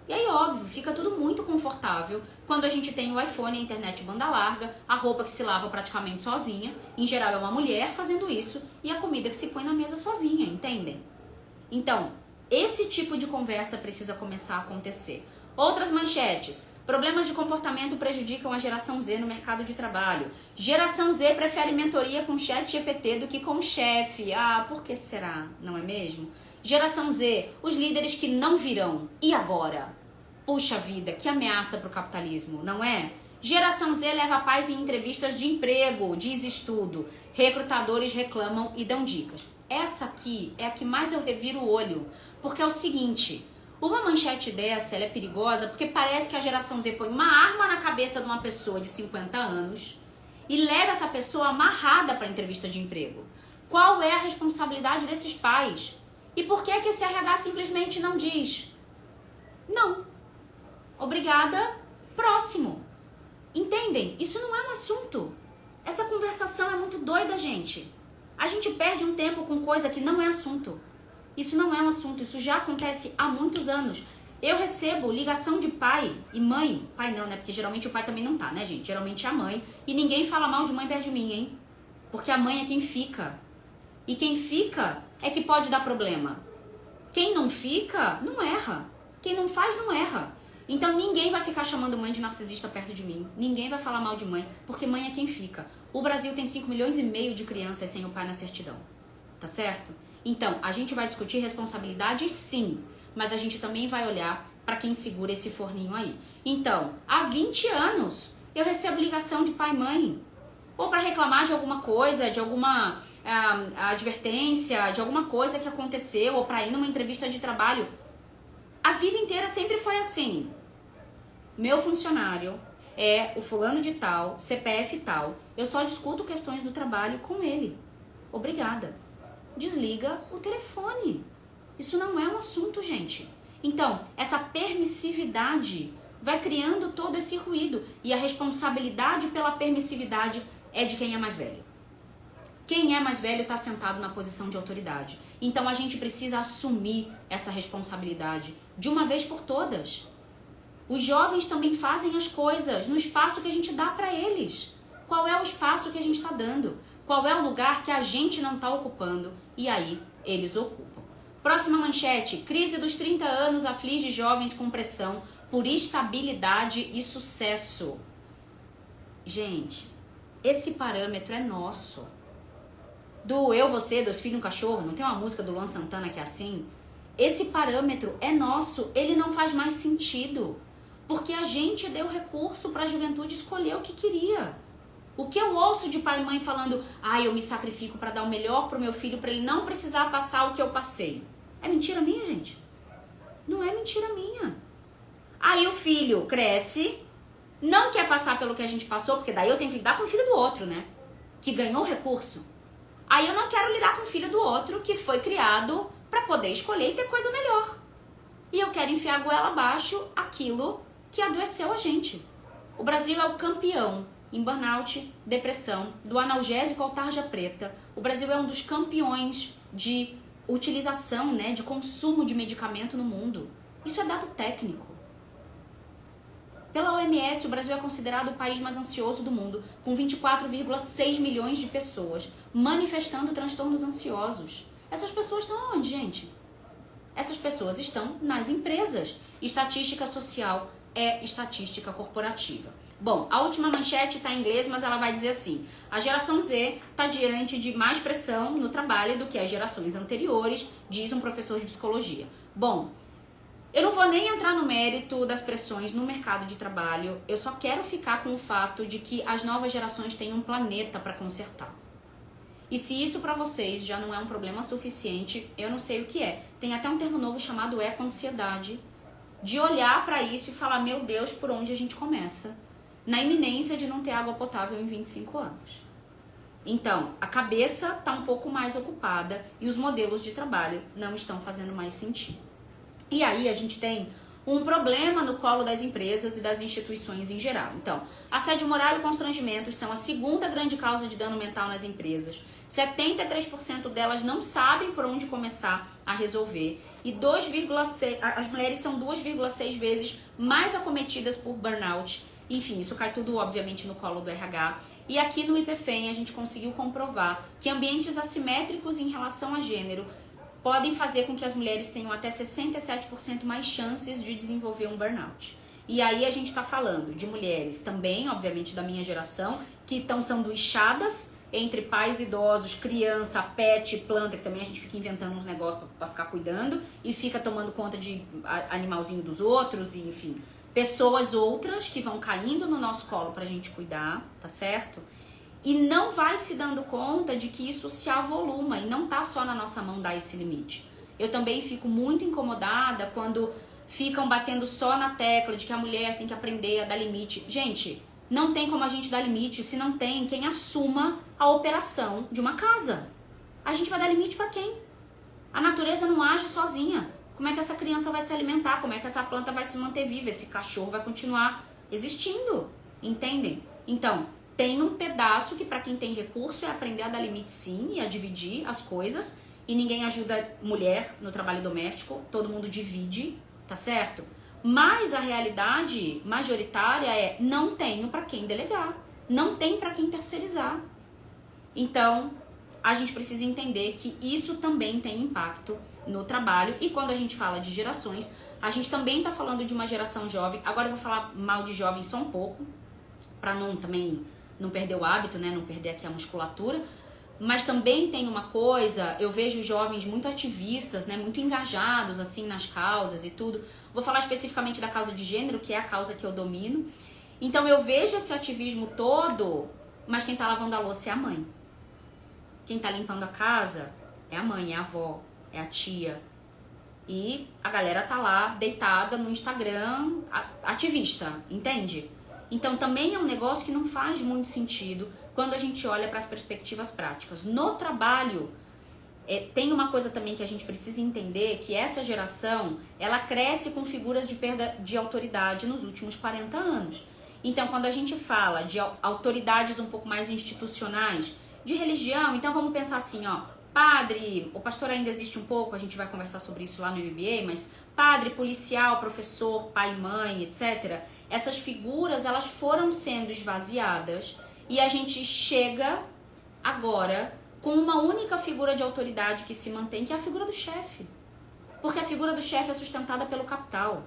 E aí, óbvio, fica tudo muito confortável quando a gente tem o iPhone, a internet banda larga, a roupa que se lava praticamente sozinha, em geral é uma mulher fazendo isso, e a comida que se põe na mesa sozinha, entendem? Então, esse tipo de conversa precisa começar a acontecer. Outras manchetes. Problemas de comportamento prejudicam a geração Z no mercado de trabalho. Geração Z prefere mentoria com ChatGPT do que com o chefe. Ah, por que será? Não é mesmo? Geração Z, os líderes que não virão. E agora? Puxa vida, que ameaça para o capitalismo, não é? Geração Z leva paz em entrevistas de emprego, diz estudo. Recrutadores reclamam e dão dicas. Essa aqui é a que mais eu reviro o olho, porque é o seguinte, uma manchete dessa ela é perigosa porque parece que a geração Z põe uma arma na cabeça de uma pessoa de 50 anos e leva essa pessoa amarrada para a entrevista de emprego. Qual é a responsabilidade desses pais? E por que esse RH simplesmente não diz? Não. Obrigada, próximo. Entendem? Isso não é um assunto. Essa conversação é muito doida, gente. A gente perde um tempo com coisa que não é assunto. Isso não é um assunto, isso já acontece há muitos anos. Eu recebo ligação de pai e mãe. Pai não, né? Porque geralmente o pai também não tá, né, gente? Geralmente é a mãe. E ninguém fala mal de mãe perto de mim, hein? Porque a mãe é quem fica. E quem fica é que pode dar problema. Quem não fica, não erra. Quem não faz, não erra. Então ninguém vai ficar chamando mãe de narcisista perto de mim. Ninguém vai falar mal de mãe, porque mãe é quem fica. O Brasil tem 5,5 milhões de crianças sem o pai na certidão. Tá certo? Então, a gente vai discutir responsabilidade, sim. Mas a gente também vai olhar para quem segura esse forninho aí. Então, há 20 anos, eu recebo ligação de pai e mãe. Ou para reclamar de alguma coisa, de alguma advertência, de alguma coisa que aconteceu, ou para ir numa entrevista de trabalho. A vida inteira sempre foi assim. Meu funcionário é o fulano de tal, CPF tal. Eu só discuto questões do trabalho com ele. Obrigada. Desliga o telefone. Isso não é um assunto, gente. Então, essa permissividade vai criando todo esse ruído. E a responsabilidade pela permissividade é de quem é mais velho. Quem é mais velho está sentado na posição de autoridade. Então a gente precisa assumir essa responsabilidade de uma vez por todas. Os jovens também fazem as coisas no espaço que a gente dá para eles. Qual é o espaço que a gente está dando? Qual é o lugar que a gente não está ocupando? E aí eles ocupam. Próxima manchete. Crise dos 30 anos aflige jovens com pressão por estabilidade e sucesso. Gente, esse parâmetro é nosso. Do eu, você, dois filhos, um cachorro, não tem uma música do Luan Santana que é assim? Esse parâmetro é nosso, ele não faz mais sentido. Porque a gente deu recurso para a juventude escolher o que queria. O que eu ouço de pai e mãe falando, eu me sacrifico para dar o melhor pro meu filho, para ele não precisar passar o que eu passei. É mentira minha, gente? Não é mentira minha. Aí o filho cresce, não quer passar pelo que a gente passou, porque daí eu tenho que lidar com o filho do outro, né? Que ganhou recurso. Aí eu não quero lidar com o filho do outro que foi criado para poder escolher e ter coisa melhor. E eu quero enfiar a goela abaixo aquilo que adoeceu a gente. O Brasil é o campeão em burnout, depressão, do analgésico ao tarja preta. O Brasil é um dos campeões de utilização, né, de consumo de medicamento no mundo. Isso é dado técnico. Pela OMS, o Brasil é considerado o país mais ansioso do mundo, com 24,6 milhões de pessoas manifestando transtornos ansiosos. Essas pessoas estão onde, gente? Essas pessoas estão nas empresas. Estatística social é estatística corporativa. Bom, a última manchete está em inglês, mas ela vai dizer assim: a geração Z está diante de mais pressão no trabalho do que as gerações anteriores, diz um professor de psicologia. Bom, eu não vou nem entrar no mérito das pressões no mercado de trabalho, eu só quero ficar com o fato de que as novas gerações têm um planeta para consertar. E se isso para vocês já não é um problema suficiente, eu não sei o que é. Tem até um termo novo chamado eco-ansiedade, de olhar para isso e falar, meu Deus, por onde a gente começa? Na iminência de não ter água potável em 25 anos. Então, a cabeça está um pouco mais ocupada e os modelos de trabalho não estão fazendo mais sentido. E aí a gente tem um problema no colo das empresas e das instituições em geral. Então, assédio moral e constrangimentos são a segunda grande causa de dano mental nas empresas. 73% delas não sabem por onde começar a resolver. E as mulheres são 2,6 vezes mais acometidas por burnout. Enfim, isso cai tudo, obviamente, no colo do RH. E aqui no IPFEM a gente conseguiu comprovar que ambientes assimétricos em relação a gênero podem fazer com que as mulheres tenham até 67% mais chances de desenvolver um burnout. E aí a gente está falando de mulheres também, obviamente, da minha geração, que estão sanduichadas entre pais idosos, criança, pet, planta, que também a gente fica inventando uns negócios para ficar cuidando e fica tomando conta de animalzinho dos outros, e enfim, pessoas outras que vão caindo no nosso colo pra gente cuidar, tá certo? E não vai se dando conta de que isso se avoluma e não tá só na nossa mão dar esse limite. Eu também fico muito incomodada quando ficam batendo só na tecla de que a mulher tem que aprender a dar limite. Gente, não tem como a gente dar limite se não tem quem assuma a operação de uma casa. A gente vai dar limite pra quem? A natureza não age sozinha. Como é que essa criança vai se alimentar? Como é que essa planta vai se manter viva? Esse cachorro vai continuar existindo, entendem? Então, tem um pedaço que para quem tem recurso é aprender a dar limite sim e a dividir as coisas. E ninguém ajuda mulher no trabalho doméstico, todo mundo divide, tá certo? Mas a realidade majoritária é não tenho para quem delegar, não tem para quem terceirizar. Então, a gente precisa entender que isso também tem impacto no trabalho. E quando a gente fala de gerações, a gente também está falando de uma geração jovem. Agora eu vou falar mal de jovem só um pouco, para também não perder o hábito, né? Não perder aqui a musculatura. Mas também tem uma coisa, eu vejo jovens muito ativistas, né? Muito engajados assim nas causas e tudo. Vou falar especificamente da causa de gênero, que é a causa que eu domino. Então eu vejo esse ativismo todo, mas quem está lavando a louça é a mãe. Quem está limpando a casa é a mãe, é a avó, é a tia. E a galera tá lá deitada no Instagram, ativista, entende? Então também é um negócio que não faz muito sentido quando a gente olha para as perspectivas práticas. No trabalho, tem uma coisa também que a gente precisa entender, que essa geração, ela cresce com figuras de perda de autoridade nos últimos 40 anos. Então quando a gente fala de autoridades um pouco mais institucionais, de religião, então vamos pensar assim, ó, padre, o pastor ainda existe um pouco, a gente vai conversar sobre isso lá no MBA, mas padre, policial, professor, pai, mãe, etc. Essas figuras, elas foram sendo esvaziadas e a gente chega agora com uma única figura de autoridade que se mantém, que é a figura do chefe. Porque a figura do chefe é sustentada pelo capital.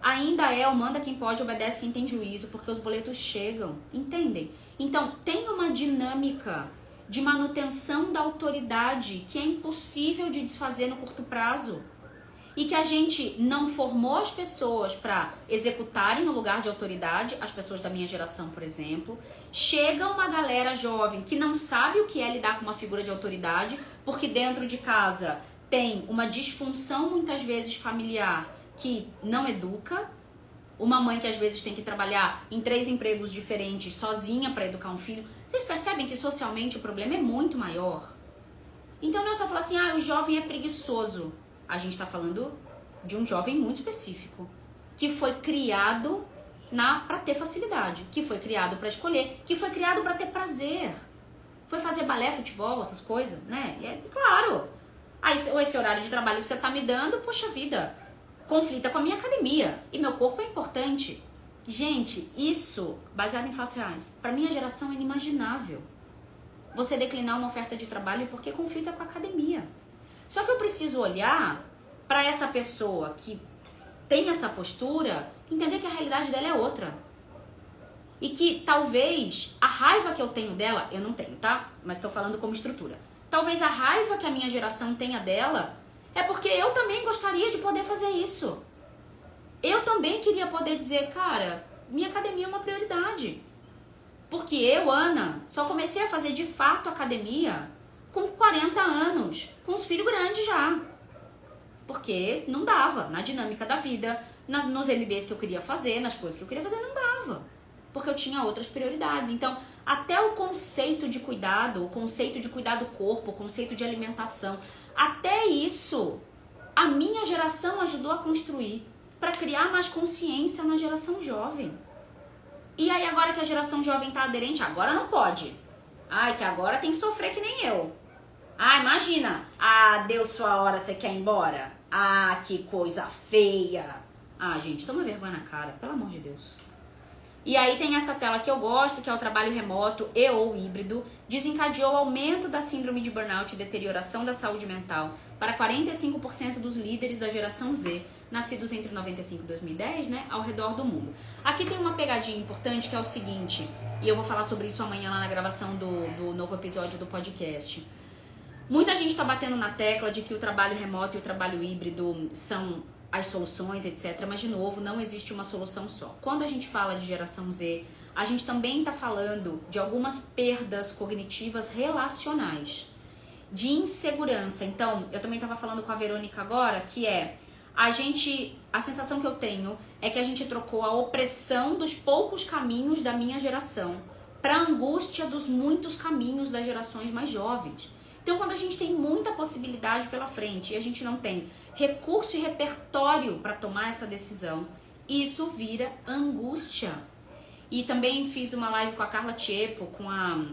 Ainda é o manda quem pode, obedece quem tem juízo, porque os boletos chegam, entendem? Então, tem uma dinâmica de manutenção da autoridade que é impossível de desfazer no curto prazo. e que a gente não formou as pessoas para executarem o lugar de autoridade, as pessoas da minha geração, por exemplo. Chega uma galera jovem que não sabe o que é lidar com uma figura de autoridade, porque dentro de casa tem uma disfunção muitas vezes familiar que não educa, uma mãe que às vezes tem que trabalhar em 3 empregos diferentes sozinha para educar um filho. Vocês percebem que socialmente o problema é muito maior? Então não é só falar assim, o jovem é preguiçoso. A gente está falando de um jovem muito específico, que foi criado para ter facilidade, que foi criado para escolher, que foi criado para ter prazer. Foi fazer balé, futebol, essas coisas, né? E é claro. Aí esse horário de trabalho que você está me dando, poxa vida, conflita com a minha academia. E meu corpo é importante. Gente, isso, baseado em fatos reais, para minha geração é inimaginável. Você declinar uma oferta de trabalho porque conflita com a academia. Só que eu preciso olhar para essa pessoa que tem essa postura, entender que a realidade dela é outra. E que talvez a raiva que eu tenho dela, eu não tenho, tá? Mas estou falando como estrutura. Talvez a raiva que a minha geração tenha dela é porque eu também gostaria de poder fazer isso. Eu também queria poder dizer, cara, minha academia é uma prioridade. Porque eu, Ana, só comecei a fazer de fato academia com 40 anos, com os filhos grandes já. Porque não dava, na dinâmica da vida, nos MBs que eu queria fazer, nas coisas que eu queria fazer, não dava. Porque eu tinha outras prioridades. Então, até o conceito de cuidado, o conceito de cuidar do corpo, o conceito de alimentação, até isso, a minha geração ajudou a construir para criar mais consciência na geração jovem. E aí agora que a geração jovem tá aderente, agora não pode. Ai, que agora tem que sofrer que nem eu. Ah, imagina. Ah, deu sua hora, você quer ir embora? Ah, que coisa feia. Ah, gente, toma vergonha na cara, pelo amor de Deus. E aí tem essa tela que eu gosto, que é o trabalho remoto e ou híbrido, desencadeou o aumento da síndrome de burnout e deterioração da saúde mental para 45% dos líderes da geração Z, nascidos entre 95 e 2010, né, ao redor do mundo. Aqui tem uma pegadinha importante que é o seguinte, e eu vou falar sobre isso amanhã lá na gravação do novo episódio do podcast. Muita gente está batendo na tecla de que o trabalho remoto e o trabalho híbrido são as soluções, etc. Mas, de novo, não existe uma solução só. Quando a gente fala de geração Z, a gente também está falando de algumas perdas cognitivas relacionais, de insegurança. Então, eu também estava falando com a Verônica agora, que é a sensação que eu tenho é que a gente trocou a opressão dos poucos caminhos da minha geração para a angústia dos muitos caminhos das gerações mais jovens. Então, quando a gente tem muita possibilidade pela frente e a gente não tem recurso e repertório para tomar essa decisão, isso vira angústia. E também fiz uma live com a Carla Tiepo, com a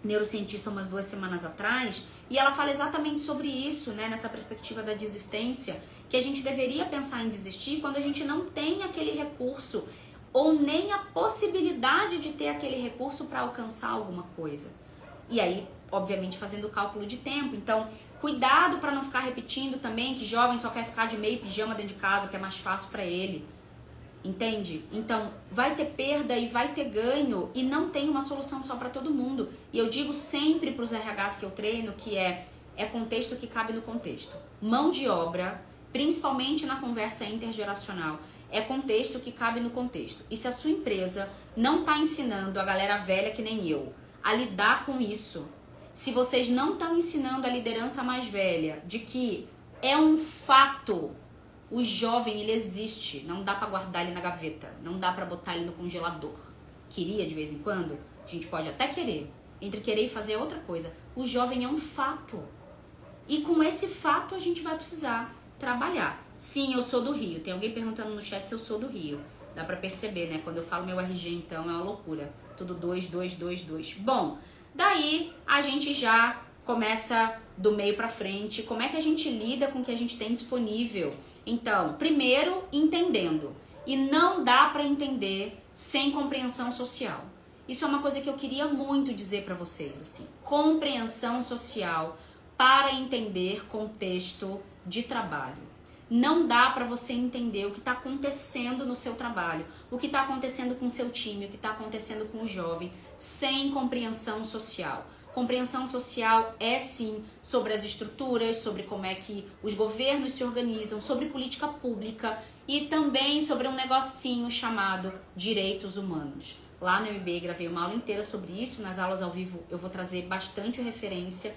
neurocientista, umas 2 semanas atrás, e ela fala exatamente sobre isso, né, nessa perspectiva da desistência, que a gente deveria pensar em desistir quando a gente não tem aquele recurso ou nem a possibilidade de ter aquele recurso para alcançar alguma coisa. E aí, obviamente, fazendo o cálculo de tempo. Então, cuidado para não ficar repetindo também que jovem só quer ficar de meio pijama dentro de casa, que é mais fácil para ele. Entende? Então, vai ter perda e vai ter ganho e não tem uma solução só para todo mundo. E eu digo sempre para os RHs que eu treino que é contexto que cabe no contexto. Mão de obra, principalmente na conversa intergeracional, é contexto que cabe no contexto. E se a sua empresa não está ensinando a galera velha que nem eu a lidar com isso, se vocês não estão ensinando a liderança mais velha de que é um fato, o jovem ele existe, não dá para guardar ele na gaveta, não dá para botar ele no congelador. Queria de vez em quando? A gente pode até querer, entre querer e fazer outra coisa. O jovem é um fato. E com esse fato a gente vai precisar trabalhar. Sim, eu sou do Rio. Tem alguém perguntando no chat se eu sou do Rio. Dá pra perceber, né? Quando eu falo meu RG, então, é uma loucura. Tudo 2222. Bom, daí a gente já começa do meio pra frente. Como é que a gente lida com o que a gente tem disponível? Então, primeiro, entendendo. E não dá pra entender sem compreensão social. Isso é uma coisa que eu queria muito dizer pra vocês, assim. Compreensão social para entender contexto de trabalho. Não dá para você entender o que está acontecendo no seu trabalho, o que está acontecendo com o seu time, o que está acontecendo com o jovem, sem compreensão social. Compreensão social é sim sobre as estruturas, sobre como é que os governos se organizam, sobre política pública e também sobre um negocinho chamado direitos humanos. Lá no MBA gravei uma aula inteira sobre isso, nas aulas ao vivo eu vou trazer bastante referência.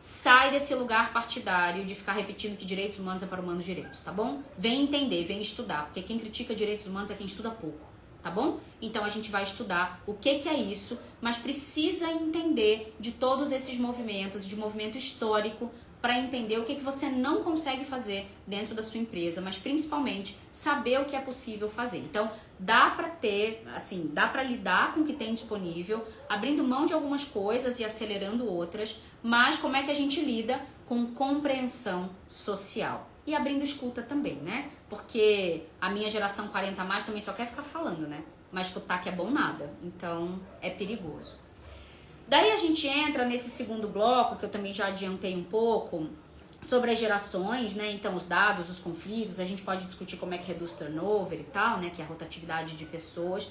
Sai desse lugar partidário de ficar repetindo que direitos humanos é para humanos direitos, tá bom? Vem entender, vem estudar, porque quem critica direitos humanos é quem estuda pouco, tá bom? Então a gente vai estudar o que é isso, mas precisa entender de todos esses movimentos, de movimento histórico, para entender o que você não consegue fazer dentro da sua empresa, mas principalmente saber o que é possível fazer. Então, dá para ter, assim, dá para lidar com o que tem disponível, abrindo mão de algumas coisas e acelerando outras, mas como é que a gente lida com compreensão social? E abrindo escuta também, né? Porque a minha geração 40 a mais também só quer ficar falando, né? Mas escutar que é bom nada, então é perigoso. Daí a gente entra nesse segundo bloco, que eu também já adiantei um pouco, sobre as gerações, né? Então os dados, os conflitos, a gente pode discutir como é que reduz turnover e tal, né? Que é a rotatividade de pessoas,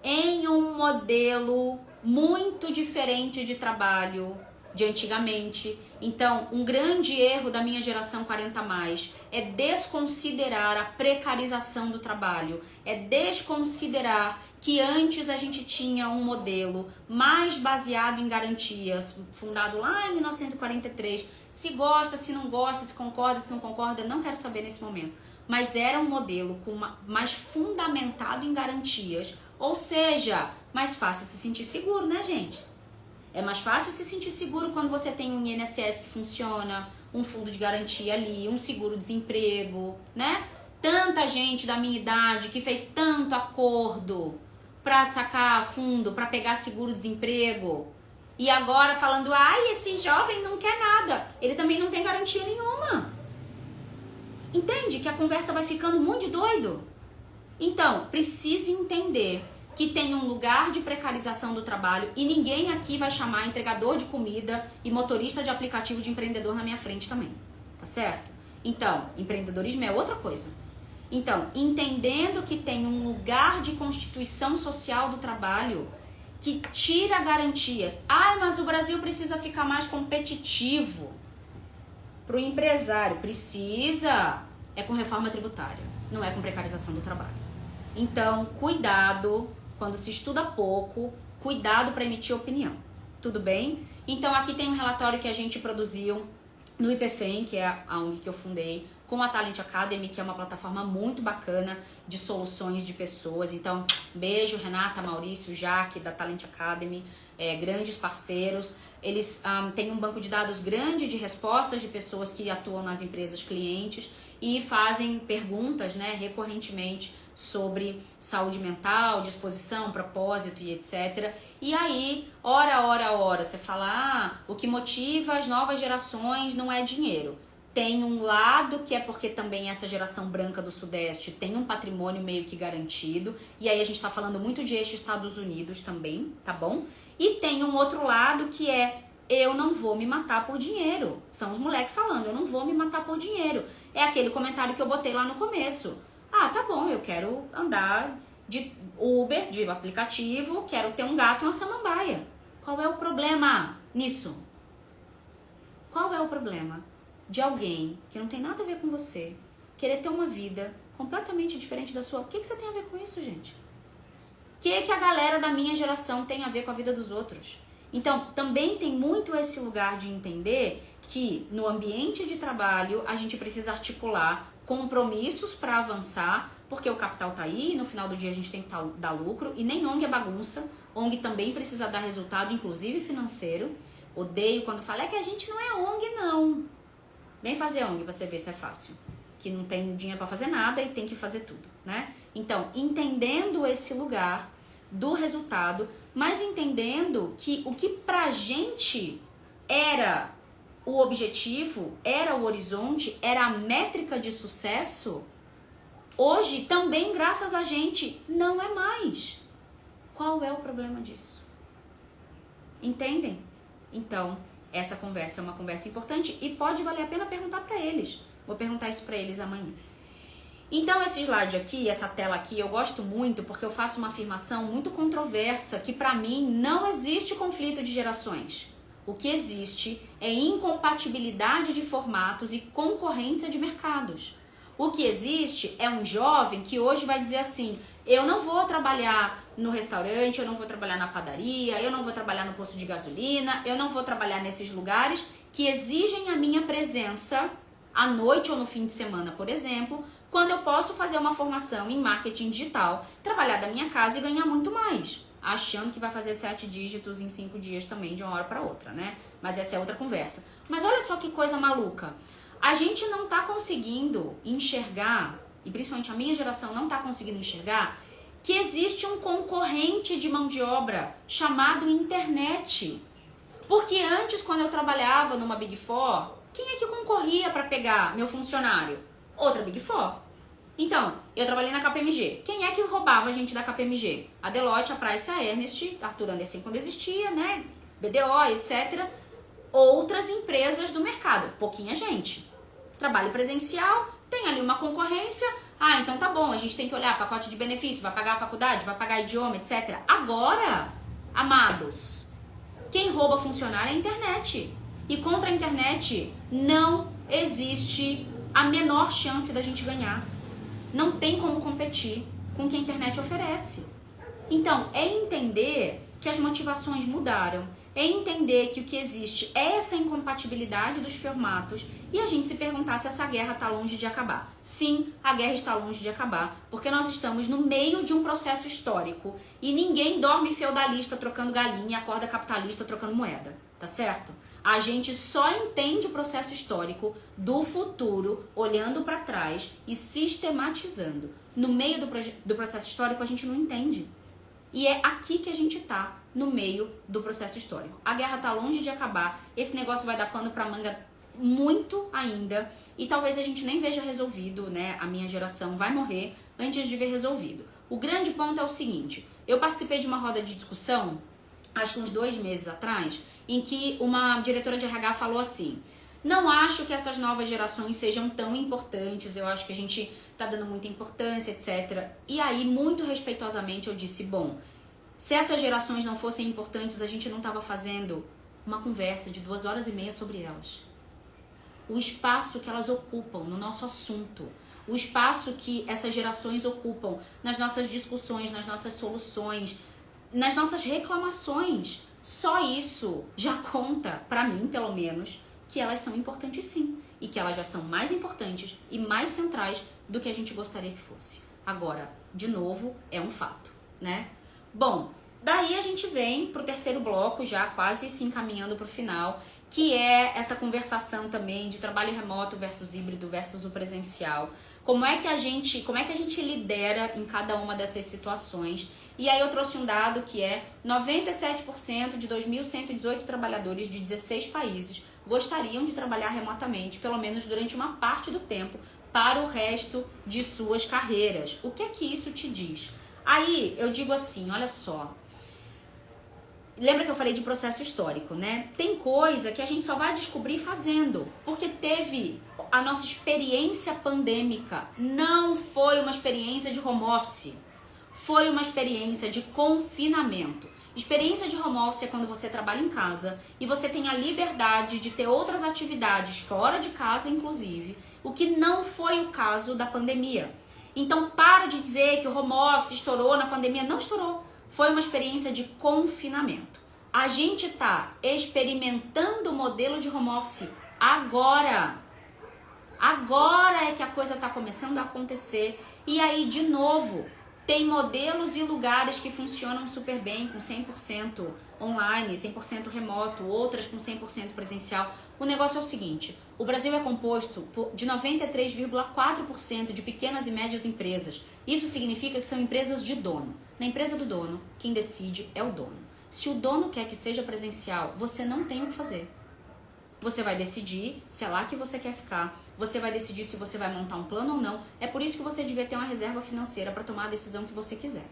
em um modelo muito diferente de trabalho de antigamente. Então, um grande erro da minha geração 40 a mais é desconsiderar a precarização do trabalho, é desconsiderar que antes a gente tinha um modelo mais baseado em garantias, fundado lá em 1943. Se gosta, se não gosta, se concorda, se não concorda, não quero saber nesse momento. Mas era um modelo mais fundamentado em garantias, ou seja, mais fácil se sentir seguro, né, gente? É mais fácil se sentir seguro quando você tem um INSS que funciona, um fundo de garantia ali, um seguro-desemprego, né? Tanta gente da minha idade que fez tanto acordo para sacar fundo, para pegar seguro-desemprego. E agora falando, ai, esse jovem não quer nada. Ele também não tem garantia nenhuma. Entende que a conversa vai ficando muito doido? Então, precisa entender que tem um lugar de precarização do trabalho e ninguém aqui vai chamar entregador de comida e motorista de aplicativo de empreendedor na minha frente também, tá certo? Então, empreendedorismo é outra coisa. Então, entendendo que tem um lugar de constituição social do trabalho que tira garantias. Ai, mas o Brasil precisa ficar mais competitivo. Para o empresário, precisa, é com reforma tributária, não é com precarização do trabalho. Então, cuidado, quando se estuda pouco, cuidado para emitir opinião, tudo bem? Então, aqui tem um relatório que a gente produziu no IPFEM, que é a ONG que eu fundei, com a Talent Academy, que é uma plataforma muito bacana de soluções de pessoas. Então, beijo, Renata, Maurício, Jaque, da Talent Academy, grandes parceiros. Eles têm um banco de dados grande de respostas de pessoas que atuam nas empresas clientes e fazem perguntas, né, recorrentemente sobre saúde mental, disposição, propósito e etc. E aí, ora, você fala, o que motiva as novas gerações não é dinheiro. Tem um lado que é porque também essa geração branca do Sudeste tem um patrimônio meio que garantido. E aí a gente tá falando muito de eixo Estados Unidos também, tá bom? E tem um outro lado que é eu não vou me matar por dinheiro. São os moleques falando, eu não vou me matar por dinheiro. É aquele comentário que eu botei lá no começo. Ah, tá bom, eu quero andar de Uber, de aplicativo, quero ter um gato e uma samambaia. Qual é o problema nisso? Qual é o problema de alguém que não tem nada a ver com você querer ter uma vida completamente diferente da sua? O que você tem a ver com isso, gente? O que a galera da minha geração tem a ver com a vida dos outros? Então, também tem muito esse lugar de entender que no ambiente de trabalho a gente precisa articular compromissos para avançar, porque o capital tá aí e no final do dia a gente tem que dar lucro, e nem ONG é bagunça. ONG também precisa dar resultado, inclusive financeiro. Odeio quando fala, é que a gente não é ONG, não. Vem fazer ONG pra você ver se é fácil. Que não tem dinheiro pra fazer nada e tem que fazer tudo, né? Então, entendendo esse lugar do resultado, mas entendendo que o que pra gente era o objetivo, era o horizonte, era a métrica de sucesso, hoje também, graças a gente, não é mais. Qual é o problema disso? Entendem? Então, essa conversa é uma conversa importante e pode valer a pena perguntar para eles. Vou perguntar isso para eles amanhã. Então, esse slide aqui, essa tela aqui, eu gosto muito porque eu faço uma afirmação muito controversa que para mim não existe conflito de gerações. O que existe é incompatibilidade de formatos e concorrência de mercados. O que existe é um jovem que hoje vai dizer assim: eu não vou trabalhar no restaurante, eu não vou trabalhar na padaria, eu não vou trabalhar no posto de gasolina, eu não vou trabalhar nesses lugares que exigem a minha presença à noite ou no fim de semana, por exemplo, quando eu posso fazer uma formação em marketing digital, trabalhar da minha casa e ganhar muito mais, achando que vai fazer 7 dígitos em 5 dias também, de uma hora para outra, né? Mas essa é outra conversa. Mas olha só que coisa maluca. A gente não tá conseguindo enxergar, e principalmente a minha geração não tá conseguindo enxergar, que existe um concorrente de mão de obra chamado internet. Porque antes, quando eu trabalhava numa Big Four, quem é que concorria para pegar meu funcionário? Outra Big Four. Então, eu trabalhei na KPMG. Quem é que roubava a gente da KPMG? A Deloitte, a Price, a Ernst, Arthur Andersen quando existia, né? BDO, etc. Outras empresas do mercado. Pouquinha gente. Trabalho presencial, tem ali uma concorrência. Ah, então tá bom, a gente tem que olhar pacote de benefício, vai pagar a faculdade, vai pagar idioma, etc. Agora, amados, quem rouba funcionário é a internet. E contra a internet não existe a menor chance da gente ganhar. Não tem como competir com o que a internet oferece. Então, é entender que as motivações mudaram, é entender que o que existe é essa incompatibilidade dos formatos e a gente se perguntar se essa guerra está longe de acabar. Sim, a guerra está longe de acabar, porque nós estamos no meio de um processo histórico e ninguém dorme feudalista trocando galinha e acorda capitalista trocando moeda, tá certo? A gente só entende o processo histórico do futuro olhando para trás e sistematizando. No meio do processo histórico a gente não entende. E é aqui que a gente tá, no meio do processo histórico. A guerra tá longe de acabar, esse negócio vai dar pano pra manga muito ainda e talvez a gente nem veja resolvido, né? A minha geração vai morrer antes de ver resolvido. O grande ponto é o seguinte: eu participei de uma roda de discussão, acho que uns 2 meses atrás, em que uma diretora de RH falou assim: não acho que essas novas gerações sejam tão importantes, eu acho que a gente tá dando muita importância, etc. E aí, muito respeitosamente, eu disse: bom, se essas gerações não fossem importantes, a gente não tava fazendo uma conversa de 2h30 sobre elas. O espaço que elas ocupam no nosso assunto, o espaço que essas gerações ocupam nas nossas discussões, nas nossas soluções, nas nossas reclamações, só isso já conta, pra mim pelo menos, que elas são importantes sim, e que elas já são mais importantes e mais centrais do que a gente gostaria que fosse. Agora, de novo, é um fato, né? Bom, daí a gente vem pro terceiro bloco, já quase se encaminhando pro final, que é essa conversação também de trabalho remoto versus híbrido versus o presencial. Como é que a gente lidera em cada uma dessas situações? E aí eu trouxe um dado que é 97% de 2.118 trabalhadores de 16 países gostariam de trabalhar remotamente, pelo menos durante uma parte do tempo, para o resto de suas carreiras. O que é que isso te diz? Aí eu digo assim, olha só, lembra que eu falei de processo histórico, né? Tem coisa que a gente só vai descobrir fazendo, porque teve a nossa experiência pandêmica, não foi uma experiência de home office, foi uma experiência de confinamento. Experiência de home office é quando você trabalha em casa e você tem a liberdade de ter outras atividades fora de casa, inclusive, o que não foi o caso da pandemia. Então, para de dizer que o home office estourou na pandemia. Não estourou. Foi uma experiência de confinamento. A gente está experimentando o modelo de home office agora. Agora é que a coisa está começando a acontecer. E aí, de novo, tem modelos e lugares que funcionam super bem, com 100% online, 100% remoto, outras com 100% presencial. O negócio é o seguinte: o Brasil é composto de 93,4% de pequenas e médias empresas. Isso significa que são empresas de dono. Na empresa do dono, quem decide é o dono. Se o dono quer que seja presencial, você não tem o que fazer. Você vai decidir se é lá que você quer ficar. Você vai decidir se você vai montar um plano ou não. É por isso que você devia ter uma reserva financeira para tomar a decisão que você quiser.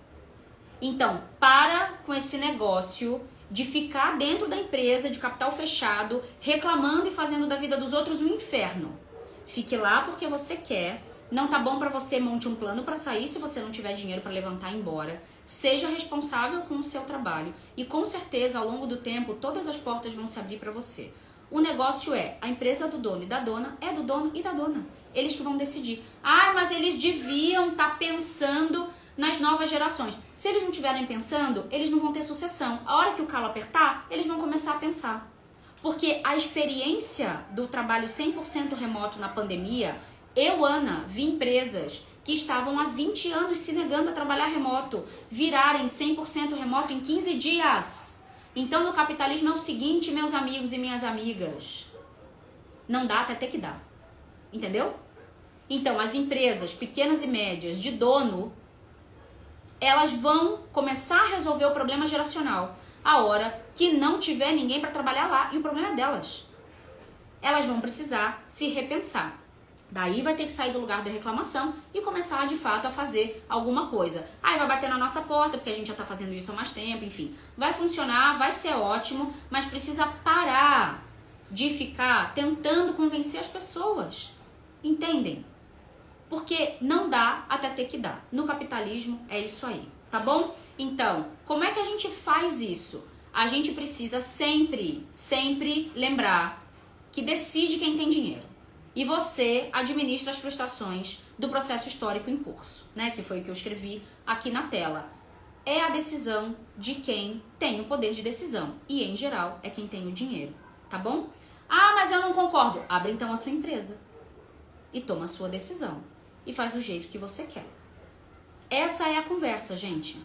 Então, para com esse negócio de ficar dentro da empresa, de capital fechado, reclamando e fazendo da vida dos outros um inferno. Fique lá porque você quer, Não tá bom para você, monte um plano para sair se você não tiver dinheiro para levantar e ir embora. Seja responsável com o seu trabalho e com certeza ao longo do tempo todas as portas vão se abrir para você. O negócio é, a empresa do dono e da dona é do dono e da dona. Eles que vão decidir. Ah, mas eles deviam estar pensando nas novas gerações. Se eles não estiverem pensando, eles não vão ter sucessão. A hora que o calo apertar, eles vão começar a pensar. Porque a experiência do trabalho 100% remoto na pandemia, eu, Ana, vi empresas que estavam há 20 anos se negando a trabalhar remoto, virarem 100% remoto em 15 dias. Então, no capitalismo é o seguinte, meus amigos e minhas amigas, não dá até ter que dar. Entendeu? Então, as empresas pequenas e médias de dono, elas vão começar a resolver o problema geracional a hora que não tiver ninguém para trabalhar lá. E o problema é delas. Elas vão precisar se repensar. Daí vai ter que sair do lugar da reclamação e começar de fato a fazer alguma coisa. Aí vai bater na nossa porta, porque a gente já está fazendo isso há mais tempo, enfim. Vai funcionar, vai ser ótimo, mas precisa parar de ficar tentando convencer as pessoas. Entendem? Porque não dá até ter que dar. No capitalismo é isso aí, tá bom? Então, como é que a gente faz isso? A gente precisa sempre lembrar que decide quem tem dinheiro. E você administra as frustrações do processo histórico em curso, né? Que foi o que eu escrevi aqui na tela. É a decisão de quem tem o poder de decisão. E, em geral, é quem tem o dinheiro, tá bom? Ah, mas eu não concordo. Abre então a sua empresa. E toma a sua decisão. E faz do jeito que você quer. Essa é a conversa, gente.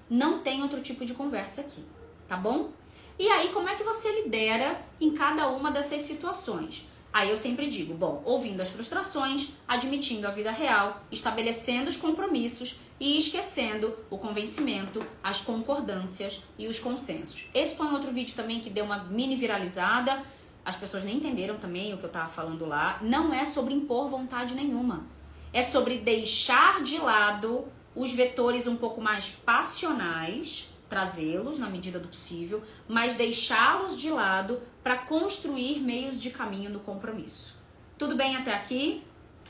Não tem outro tipo de conversa aqui, tá bom? E aí, como é que você lidera em cada uma dessas situações? Aí eu sempre digo, bom, ouvindo as frustrações, admitindo a vida real, estabelecendo os compromissos e esquecendo o convencimento, as concordâncias e os consensos. Esse foi um outro vídeo também que deu uma mini viralizada. As pessoas nem entenderam também o que eu tava falando lá. Não é sobre impor vontade nenhuma. É sobre deixar de lado os vetores um pouco mais passionais, trazê-los na medida do possível, mas deixá-los de lado para construir meios de caminho no compromisso. Tudo bem até aqui?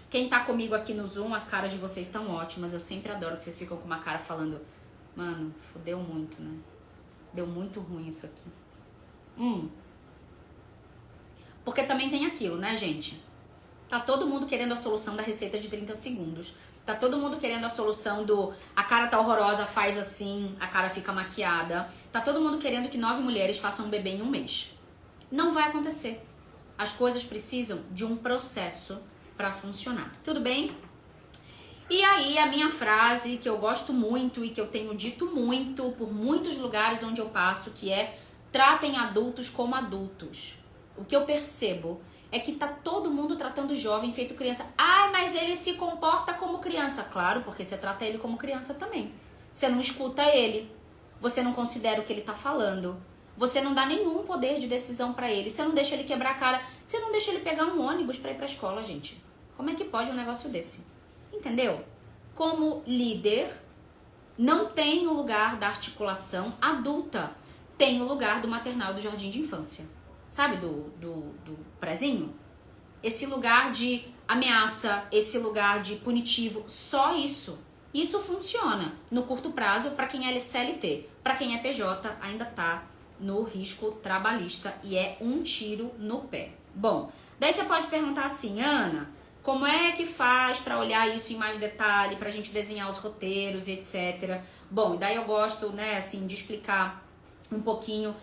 Quem tá comigo aqui no Zoom, as caras de vocês estão ótimas. Eu sempre adoro que vocês ficam com uma cara falando, mano, fudeu muito, né? Deu muito ruim isso aqui. Porque também tem aquilo, né, gente? Tá todo mundo querendo a solução da receita de 30 segundos. Tá todo mundo querendo a solução do a cara tá horrorosa, faz assim, a cara fica maquiada. Tá todo mundo querendo que 9 mulheres façam um bebê em um mês. Não vai acontecer. As coisas precisam de um processo para funcionar. Tudo bem? E aí a minha frase que eu gosto muito e que eu tenho dito muito por muitos lugares onde eu passo, que é tratem adultos como adultos. O que eu percebo é que tá todo mundo tratando o jovem feito criança. Ah, mas ele se comporta como criança. Claro, porque você trata ele como criança também. Você não escuta ele. Você não considera o que ele tá falando. Você não dá nenhum poder de decisão pra ele. Você não deixa ele quebrar a cara. Você não deixa ele pegar um ônibus pra ir pra escola, gente. Como é que pode um negócio desse? Entendeu? Como líder, não tem o lugar da articulação adulta. Tem o lugar do maternal e do jardim de infância. Sabe, do prezinho? Esse lugar de ameaça, esse lugar de punitivo, só isso. Isso funciona no curto prazo para quem é CLT. Para quem é PJ, ainda tá no risco trabalhista e é um tiro no pé. Bom, daí você pode perguntar assim, Ana, como é que faz para olhar isso em mais detalhe, pra gente desenhar os roteiros e etc. Bom, e daí eu gosto, né, assim, de explicar um pouquinho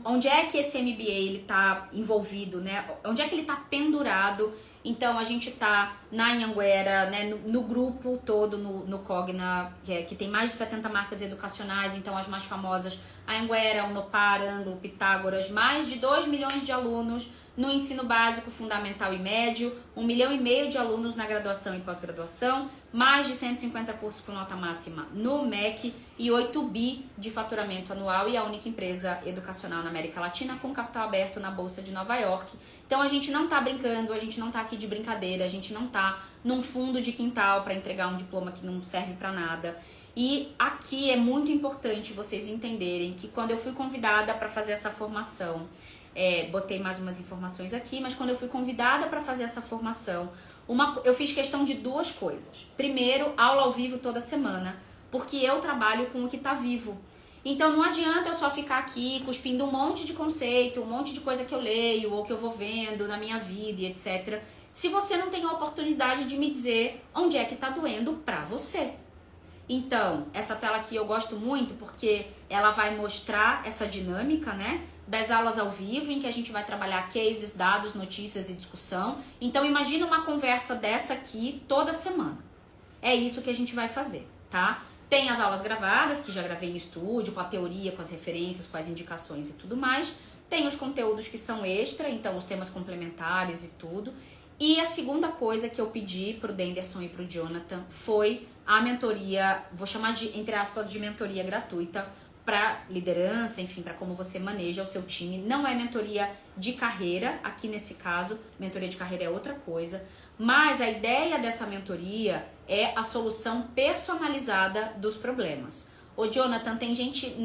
onde é que esse MBA ele tá envolvido, né? Onde é que ele tá pendurado? Então a gente tá na Anhanguera, né? No grupo todo, no Cogna, que tem mais de 70 marcas educacionais, então as mais famosas, a Anhanguera, Unopar, Ângulo, Pitágoras, mais de 2 milhões de alunos no ensino básico, fundamental e médio, 1,5 milhão de alunos na graduação e pós-graduação, mais de 150 cursos com nota máxima no MEC e 8 bi de faturamento anual e a única empresa educacional na América Latina com capital aberto na Bolsa de Nova York. Então a gente não tá brincando, a gente não tá aqui de brincadeira, a gente não tá num fundo de quintal para entregar um diploma que não serve para nada. E aqui é muito importante vocês entenderem que quando eu fui convidada para fazer essa formação, botei mais umas informações aqui, mas quando eu fui convidada para fazer essa formação, Eu fiz questão de 2 coisas. Primeiro, aula ao vivo toda semana, porque eu trabalho com o que tá vivo. Então não adianta eu só ficar aqui cuspindo um monte de conceito, um monte de coisa que eu leio ou que eu vou vendo na minha vida e etc. Se você não tem a oportunidade de me dizer onde é que tá doendo pra você. Então, essa tela aqui eu gosto muito porque ela vai mostrar essa dinâmica, né? Das aulas ao vivo, em que a gente vai trabalhar cases, dados, notícias e discussão. Então, imagina uma conversa dessa aqui toda semana. É isso que a gente vai fazer, tá? Tem as aulas gravadas, que já gravei em estúdio, com a teoria, com as referências, com as indicações e tudo mais. Tem os conteúdos que são extra, então os temas complementares e tudo. E a segunda coisa que eu pedi pro Denderson e pro Jonathan foi a mentoria, vou chamar de, entre aspas, de mentoria gratuita para liderança, enfim, para como você maneja o seu time. Não é mentoria de carreira, aqui nesse caso, mentoria de carreira é outra coisa, mas a ideia dessa mentoria é a solução personalizada dos problemas. Ô Jonathan, tem gente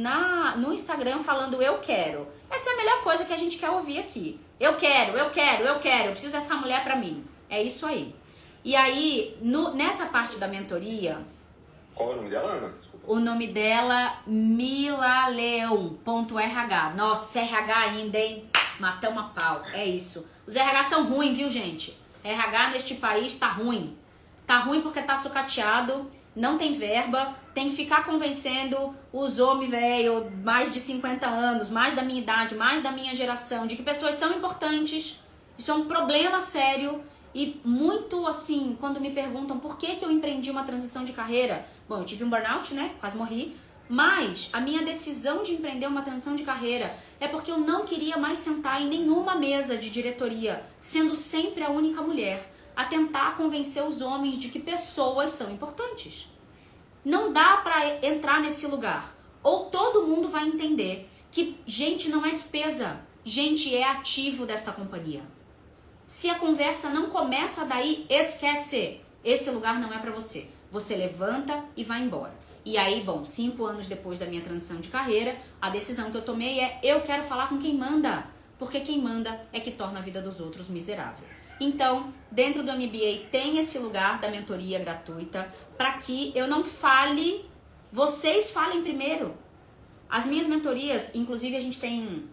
no Instagram falando eu quero. Essa é a melhor coisa que a gente quer ouvir aqui. Eu quero, eu preciso dessa mulher pra mim. É isso aí. E aí, nessa parte da mentoria... Qual é o nome dela, Ana? Desculpa. O nome dela, milaleão.rh. Nossa, RH ainda, hein? Matamos a pau. É isso. Os RH são ruins, viu, gente? RH neste país tá ruim. Tá ruim porque tá sucateado, não tem verba, tem que ficar convencendo os homens velho, mais de 50 anos, mais da minha idade, mais da minha geração, de que pessoas são importantes. Isso é um problema sério. E muito assim, quando me perguntam por que eu empreendi uma transição de carreira, bom, eu tive um burnout, né? Quase morri. Mas a minha decisão de empreender uma transição de carreira é porque eu não queria mais sentar em nenhuma mesa de diretoria, sendo sempre a única mulher, a tentar convencer os homens de que pessoas são importantes. Não dá pra entrar nesse lugar. Ou todo mundo vai entender que gente não é despesa, gente é ativo desta companhia. Se a conversa não começa daí, esquece. Esse lugar não é pra você. Você levanta e vai embora. E aí, bom, 5 anos depois da minha transição de carreira, a decisão que eu tomei é: eu quero falar com quem manda. Porque quem manda é que torna a vida dos outros miserável. Então, dentro do MBA tem esse lugar da mentoria gratuita para que eu não fale, vocês falem primeiro. As minhas mentorias, inclusive a gente tem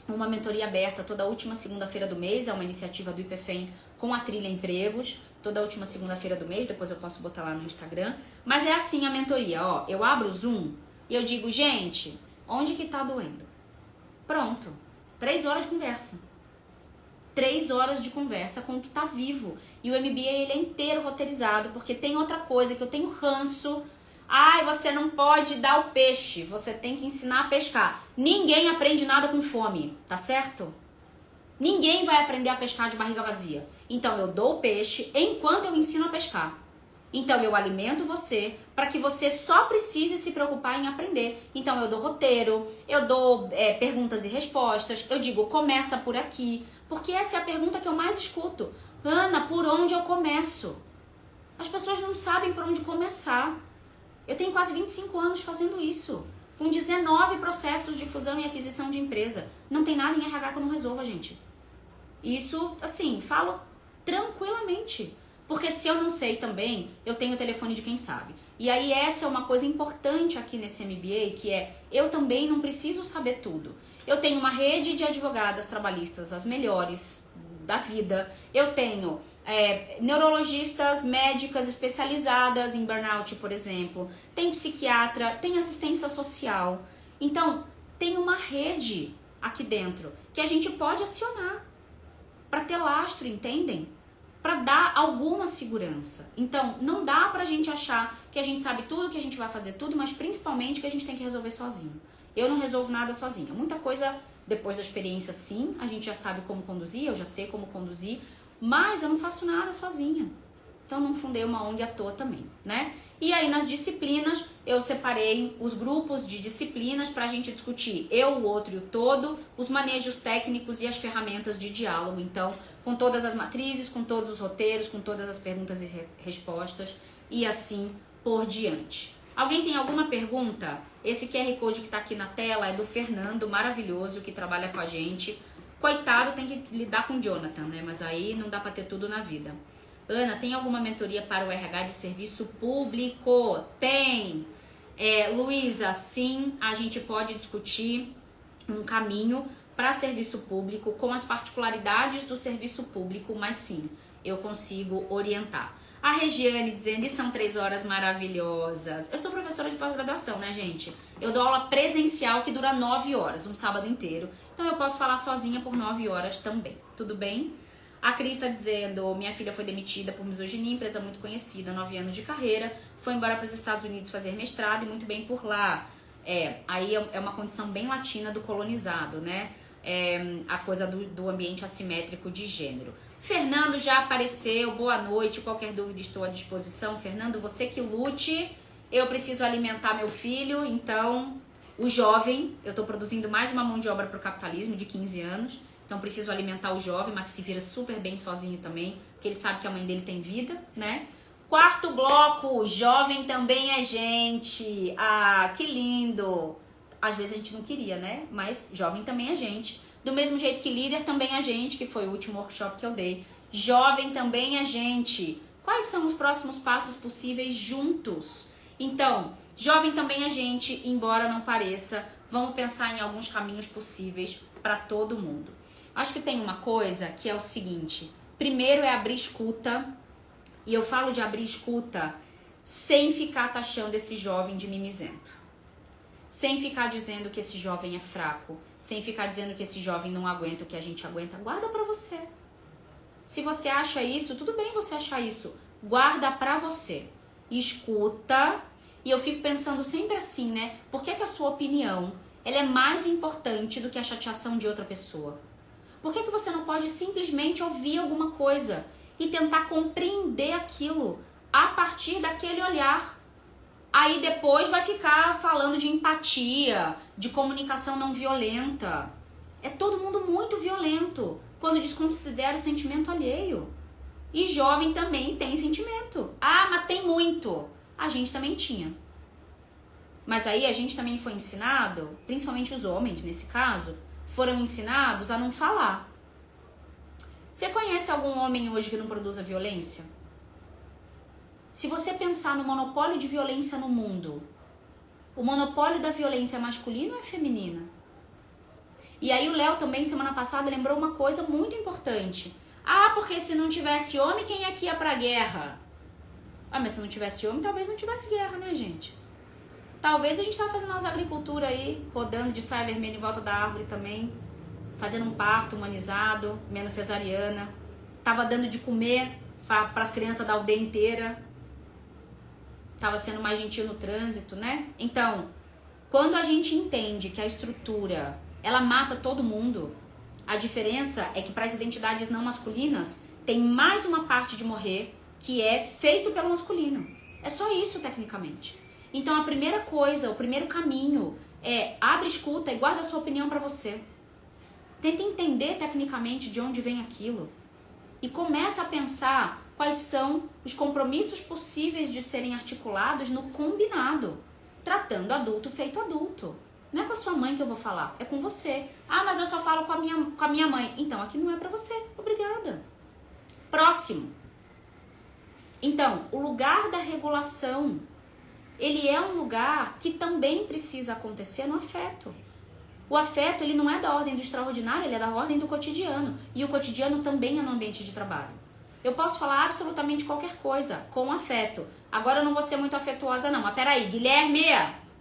uma mentoria aberta toda última segunda-feira do mês, é uma iniciativa do IPFEM com a Trilha Empregos, toda última segunda-feira do mês, depois eu posso botar lá no Instagram. Mas é assim a mentoria, ó, eu abro o Zoom e eu digo: gente, onde que tá doendo? Pronto, 3 horas de conversa. 3 horas de conversa com o que tá vivo. E o MBA ele é inteiro roteirizado, porque tem outra coisa que eu tenho ranço. Ai, você não pode dar o peixe, você tem que ensinar a pescar. Ninguém aprende nada com fome, tá certo? Ninguém vai aprender a pescar de barriga vazia. Então eu dou o peixe enquanto eu ensino a pescar. Então eu alimento você para que você só precise se preocupar em aprender. Então eu dou roteiro, eu dou perguntas e respostas, eu digo começa por aqui, porque essa é a pergunta que eu mais escuto. Ana, por onde eu começo? As pessoas não sabem por onde começar. Eu tenho quase 25 anos fazendo isso, com 19 processos de fusão e aquisição de empresa. Não tem nada em RH que eu não resolva, gente. Isso, assim, falo tranquilamente. Porque se eu não sei também, eu tenho o telefone de quem sabe. E aí essa é uma coisa importante aqui nesse MBA, que é: eu também não preciso saber tudo. Eu tenho uma rede de advogadas trabalhistas, as melhores da vida. Eu tenho neurologistas, médicas especializadas em burnout, por exemplo. Tem psiquiatra, tem assistência social. Então, tem uma rede aqui dentro que a gente pode acionar para ter lastro, entendem? Para dar alguma segurança. Então, não dá pra gente achar que a gente sabe tudo, que a gente vai fazer tudo, mas principalmente que a gente tem que resolver sozinho. Eu não resolvo nada sozinha. Muita coisa, depois da experiência, sim, a gente já sabe como conduzir, eu já sei como conduzir, mas eu não faço nada sozinha. Então, não fundei uma ONG à toa também, né? E aí, nas disciplinas, eu separei os grupos de disciplinas pra gente discutir eu, o outro e o todo, os manejos técnicos e as ferramentas de diálogo. Então, com todas as matrizes, com todos os roteiros, com todas as perguntas e respostas e assim por diante. Alguém tem alguma pergunta? Esse QR Code que tá aqui na tela é do Fernando, maravilhoso, que trabalha com a gente. Coitado, tem que lidar com o Jonathan, né? Mas aí não dá pra ter tudo na vida. Ana, tem alguma mentoria para o RH de serviço público? Tem. Luísa, sim, a gente pode discutir um caminho para serviço público com as particularidades do serviço público, mas sim, eu consigo orientar. A Regiane dizendo, e são 3 horas maravilhosas. Eu sou professora de pós-graduação, né, gente? Eu dou aula presencial que dura 9 horas, um sábado inteiro. Então eu posso falar sozinha por 9 horas também. Tudo bem? A Cris está dizendo, minha filha foi demitida por misoginia, empresa muito conhecida, 9 anos de carreira, foi embora para os Estados Unidos fazer mestrado e muito bem por lá. Aí é uma condição bem latina do colonizado, né? A coisa do ambiente assimétrico de gênero. Fernando já apareceu, boa noite, qualquer dúvida estou à disposição. Fernando, você que lute, eu preciso alimentar meu filho, então o jovem, eu estou produzindo mais uma mão de obra para o capitalismo de 15 anos, então preciso alimentar o jovem, mas que se vira super bem sozinho também, porque ele sabe que a mãe dele tem vida, né? Quarto bloco, jovem também é gente. Ah, que lindo. Às vezes a gente não queria, né? Mas jovem também é gente. Do mesmo jeito que líder também é gente, que foi o último workshop que eu dei. Jovem também é gente. Quais são os próximos passos possíveis juntos? Então, jovem também é gente, embora não pareça. Vamos pensar em alguns caminhos possíveis para todo mundo. Acho que tem uma coisa que é o seguinte. Primeiro é abrir escuta. E eu falo de abrir escuta sem ficar taxando esse jovem de mimizento. Sem ficar dizendo que esse jovem é fraco. Sem ficar dizendo que esse jovem não aguenta o que a gente aguenta. Guarda pra você. Se você acha isso, tudo bem você achar isso. Guarda pra você. Escuta. E eu fico pensando sempre assim, né? Por que a sua opinião ela é mais importante do que a chateação de outra pessoa? Por que você não pode simplesmente ouvir alguma coisa e tentar compreender aquilo a partir daquele olhar? Aí depois vai ficar falando de empatia, de comunicação não violenta. É todo mundo muito violento quando desconsidera o sentimento alheio. E jovem também tem sentimento. Ah, mas tem muito. A gente também tinha. Mas aí a gente também foi ensinado, principalmente os homens nesse caso, foram ensinados a não falar. Você conhece algum homem hoje que não produza violência? Se você pensar no monopólio de violência no mundo, o monopólio da violência é masculino ou é feminina? E aí o Léo também, semana passada, lembrou uma coisa muito importante. Ah, porque se não tivesse homem, quem é que ia pra guerra? Ah, mas se não tivesse homem, talvez não tivesse guerra, né, gente? Talvez a gente tava fazendo umas agriculturas aí, rodando de saia vermelha em volta da árvore também, fazendo um parto humanizado, menos cesariana. Tava dando de comer para as crianças da aldeia inteira. Tava sendo mais gentil no trânsito, né? Então, quando a gente entende que a estrutura, ela mata todo mundo, a diferença é que para as identidades não masculinas, tem mais uma parte de morrer que é feito pelo masculino. É só isso, tecnicamente. Então, a primeira coisa, o primeiro caminho é abre, escuta e guarda a sua opinião para você. Tenta entender tecnicamente de onde vem aquilo. E começa a pensar quais são os compromissos possíveis de serem articulados no combinado. Tratando adulto feito adulto. Não é com a sua mãe que eu vou falar, é com você. Ah, mas eu só falo com a minha mãe. Então, aqui não é pra você. Obrigada. Próximo. Então, o lugar da regulação, ele é um lugar que também precisa acontecer no afeto. O afeto, ele não é da ordem do extraordinário, ele é da ordem do cotidiano. E o cotidiano também é no ambiente de trabalho. Eu posso falar absolutamente qualquer coisa com afeto. Agora eu não vou ser muito afetuosa não. Mas peraí, Guilherme,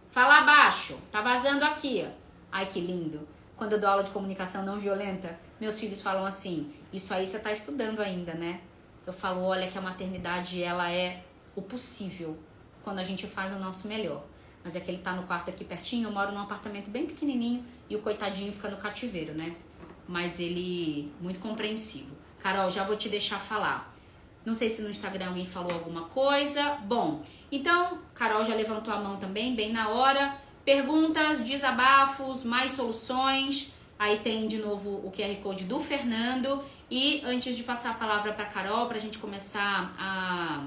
fala abaixo. Tá vazando aqui. Ai, que lindo. Quando eu dou aula de comunicação não violenta, meus filhos falam assim, isso aí você tá estudando ainda, né? Eu falo, olha que a maternidade, ela é o possível quando a gente faz o nosso melhor. Mas é que ele tá no quarto aqui pertinho, eu moro num apartamento bem pequenininho e o coitadinho fica no cativeiro, né? Mas ele, muito compreensivo. Carol, já vou te deixar falar. Não sei se no Instagram alguém falou alguma coisa. Bom, então, Carol já levantou a mão também, bem na hora. Perguntas, desabafos, mais soluções. Aí tem de novo o QR Code do Fernando. E antes de passar a palavra para Carol, para a gente começar a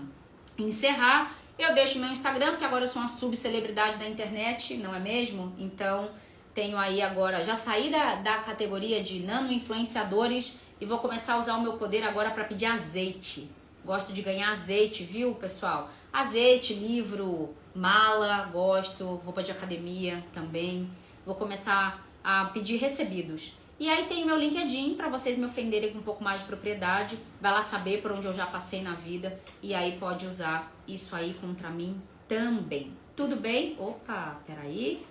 encerrar, eu deixo meu Instagram, porque agora eu sou uma subcelebridade da internet, não é mesmo? Então, tenho aí agora, já saí da categoria de nano-influenciadores e vou começar a usar o meu poder agora para pedir azeite. Gosto de ganhar azeite, viu, pessoal? Azeite, livro, mala, gosto, roupa de academia também. Vou começar a pedir recebidos. E aí tem meu LinkedIn para vocês me ofenderem com um pouco mais de propriedade. Vai lá saber por onde eu já passei na vida e aí pode usar isso aí contra mim também. Tudo bem? Opa, peraí.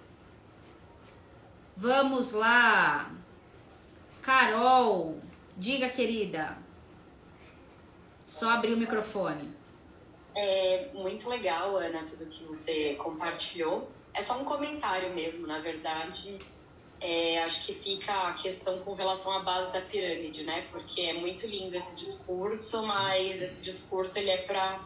Vamos lá. Carol, diga, querida. Só abrir o microfone. É muito legal, Ana, tudo que você compartilhou. É só um comentário mesmo, na verdade. Acho que fica a questão com relação à base da pirâmide, né? Porque é muito lindo esse discurso, mas esse discurso ele é para,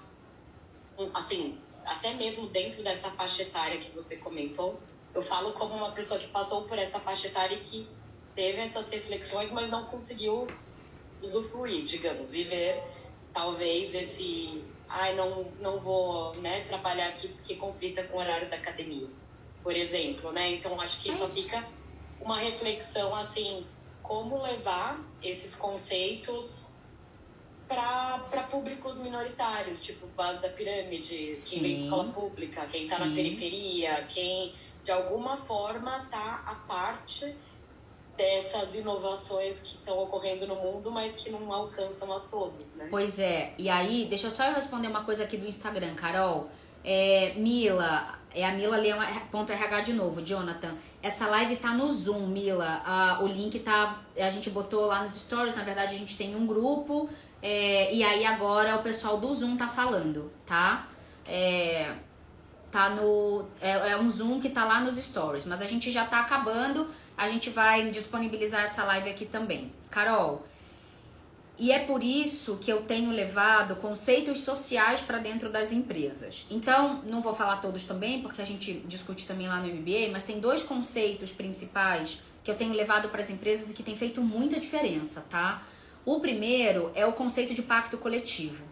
assim, até mesmo dentro dessa faixa etária que você comentou, eu falo como uma pessoa que passou por essa faixa etária e que teve essas reflexões, mas não conseguiu usufruir, digamos, viver talvez esse, não vou, né, trabalhar aqui porque conflita com o horário da academia, por exemplo, né? Então acho que só fica uma reflexão assim, como levar esses conceitos para públicos minoritários, tipo base da pirâmide, quem vem de escola pública, quem está na periferia, quem de alguma forma está à parte dessas inovações que estão ocorrendo no mundo, mas que não alcançam a todos, né? Pois é, e aí, deixa eu só responder uma coisa aqui do Instagram, Carol. Mila, a Mila Leão.rh de novo, Jonathan. Essa live tá no Zoom, Mila. O link tá, a gente botou lá nos stories, na verdade a gente tem um grupo, e aí agora o pessoal do Zoom tá falando, tá? Tá no, é um Zoom que tá lá nos stories, mas a gente já tá acabando, a gente vai disponibilizar essa live aqui também. Carol, e é por isso que eu tenho levado conceitos sociais para dentro das empresas. Então, não vou falar todos também, porque a gente discute também lá no MBA, mas tem 2 conceitos principais que eu tenho levado para as empresas e que tem feito muita diferença, tá? O primeiro é o conceito de pacto coletivo.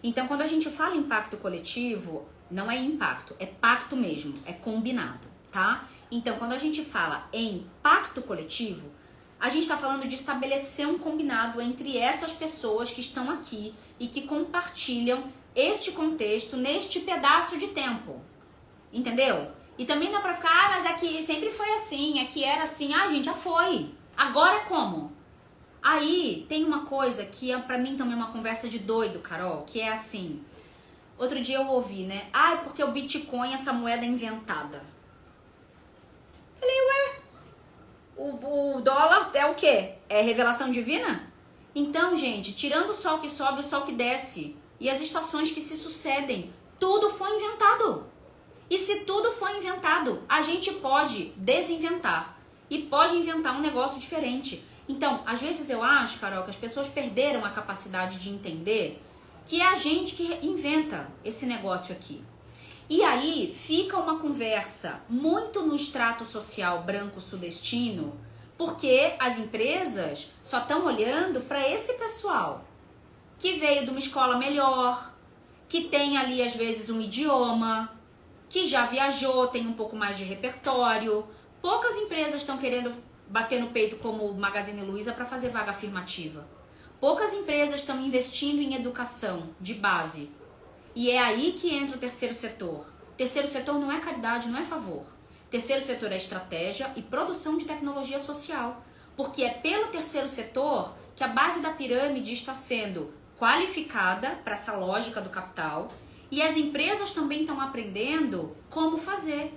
Então, quando a gente fala em pacto coletivo, não é impacto, é pacto mesmo, é combinado, tá? Então, quando a gente fala em pacto coletivo, a gente está falando de estabelecer um combinado entre essas pessoas que estão aqui e que compartilham este contexto neste pedaço de tempo, entendeu? E também não é pra ficar, mas aqui sempre foi assim, aqui era assim, gente, já foi, agora é como? Aí tem uma coisa que é pra mim também uma conversa de doido, Carol, que é assim, outro dia eu ouvi, né, porque o Bitcoin, essa moeda é inventada. Falei, ué, o dólar é o quê? É revelação divina? Então, gente, tirando o sol que sobe, o sol que desce e as estações que se sucedem, tudo foi inventado. E se tudo foi inventado, a gente pode desinventar e pode inventar um negócio diferente. Então, às vezes eu acho, Carol, que as pessoas perderam a capacidade de entender que é a gente que inventa esse negócio aqui. E aí fica uma conversa muito no extrato social branco sudestino, porque as empresas só estão olhando para esse pessoal que veio de uma escola melhor, que tem ali às vezes um idioma, que já viajou, tem um pouco mais de repertório. Poucas empresas estão querendo bater no peito como o Magazine Luiza para fazer vaga afirmativa. Poucas empresas estão investindo em educação de base. E é aí que entra o terceiro setor. Terceiro setor não é caridade, não é favor. Terceiro setor é estratégia e produção de tecnologia social. Porque é pelo terceiro setor que a base da pirâmide está sendo qualificada para essa lógica do capital e as empresas também estão aprendendo como fazer.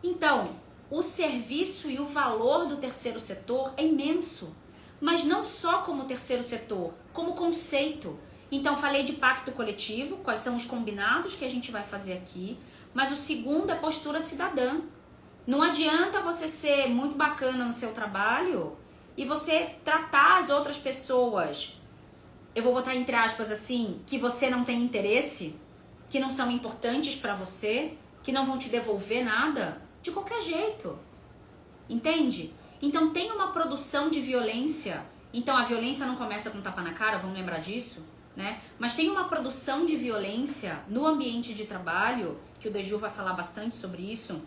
Então, o serviço e o valor do terceiro setor é imenso. Mas não só como terceiro setor, como conceito. Então, falei de pacto coletivo, quais são os combinados que a gente vai fazer aqui, mas o segundo é postura cidadã. Não adianta você ser muito bacana no seu trabalho e você tratar as outras pessoas, eu vou botar entre aspas assim, que você não tem interesse, que não são importantes para você, que não vão te devolver nada, de qualquer jeito. Entende? Então, tem uma produção de violência. Então, a violência não começa com tapa na cara, vamos lembrar disso? Né? Mas tem uma produção de violência no ambiente de trabalho, que o Deju vai falar bastante sobre isso,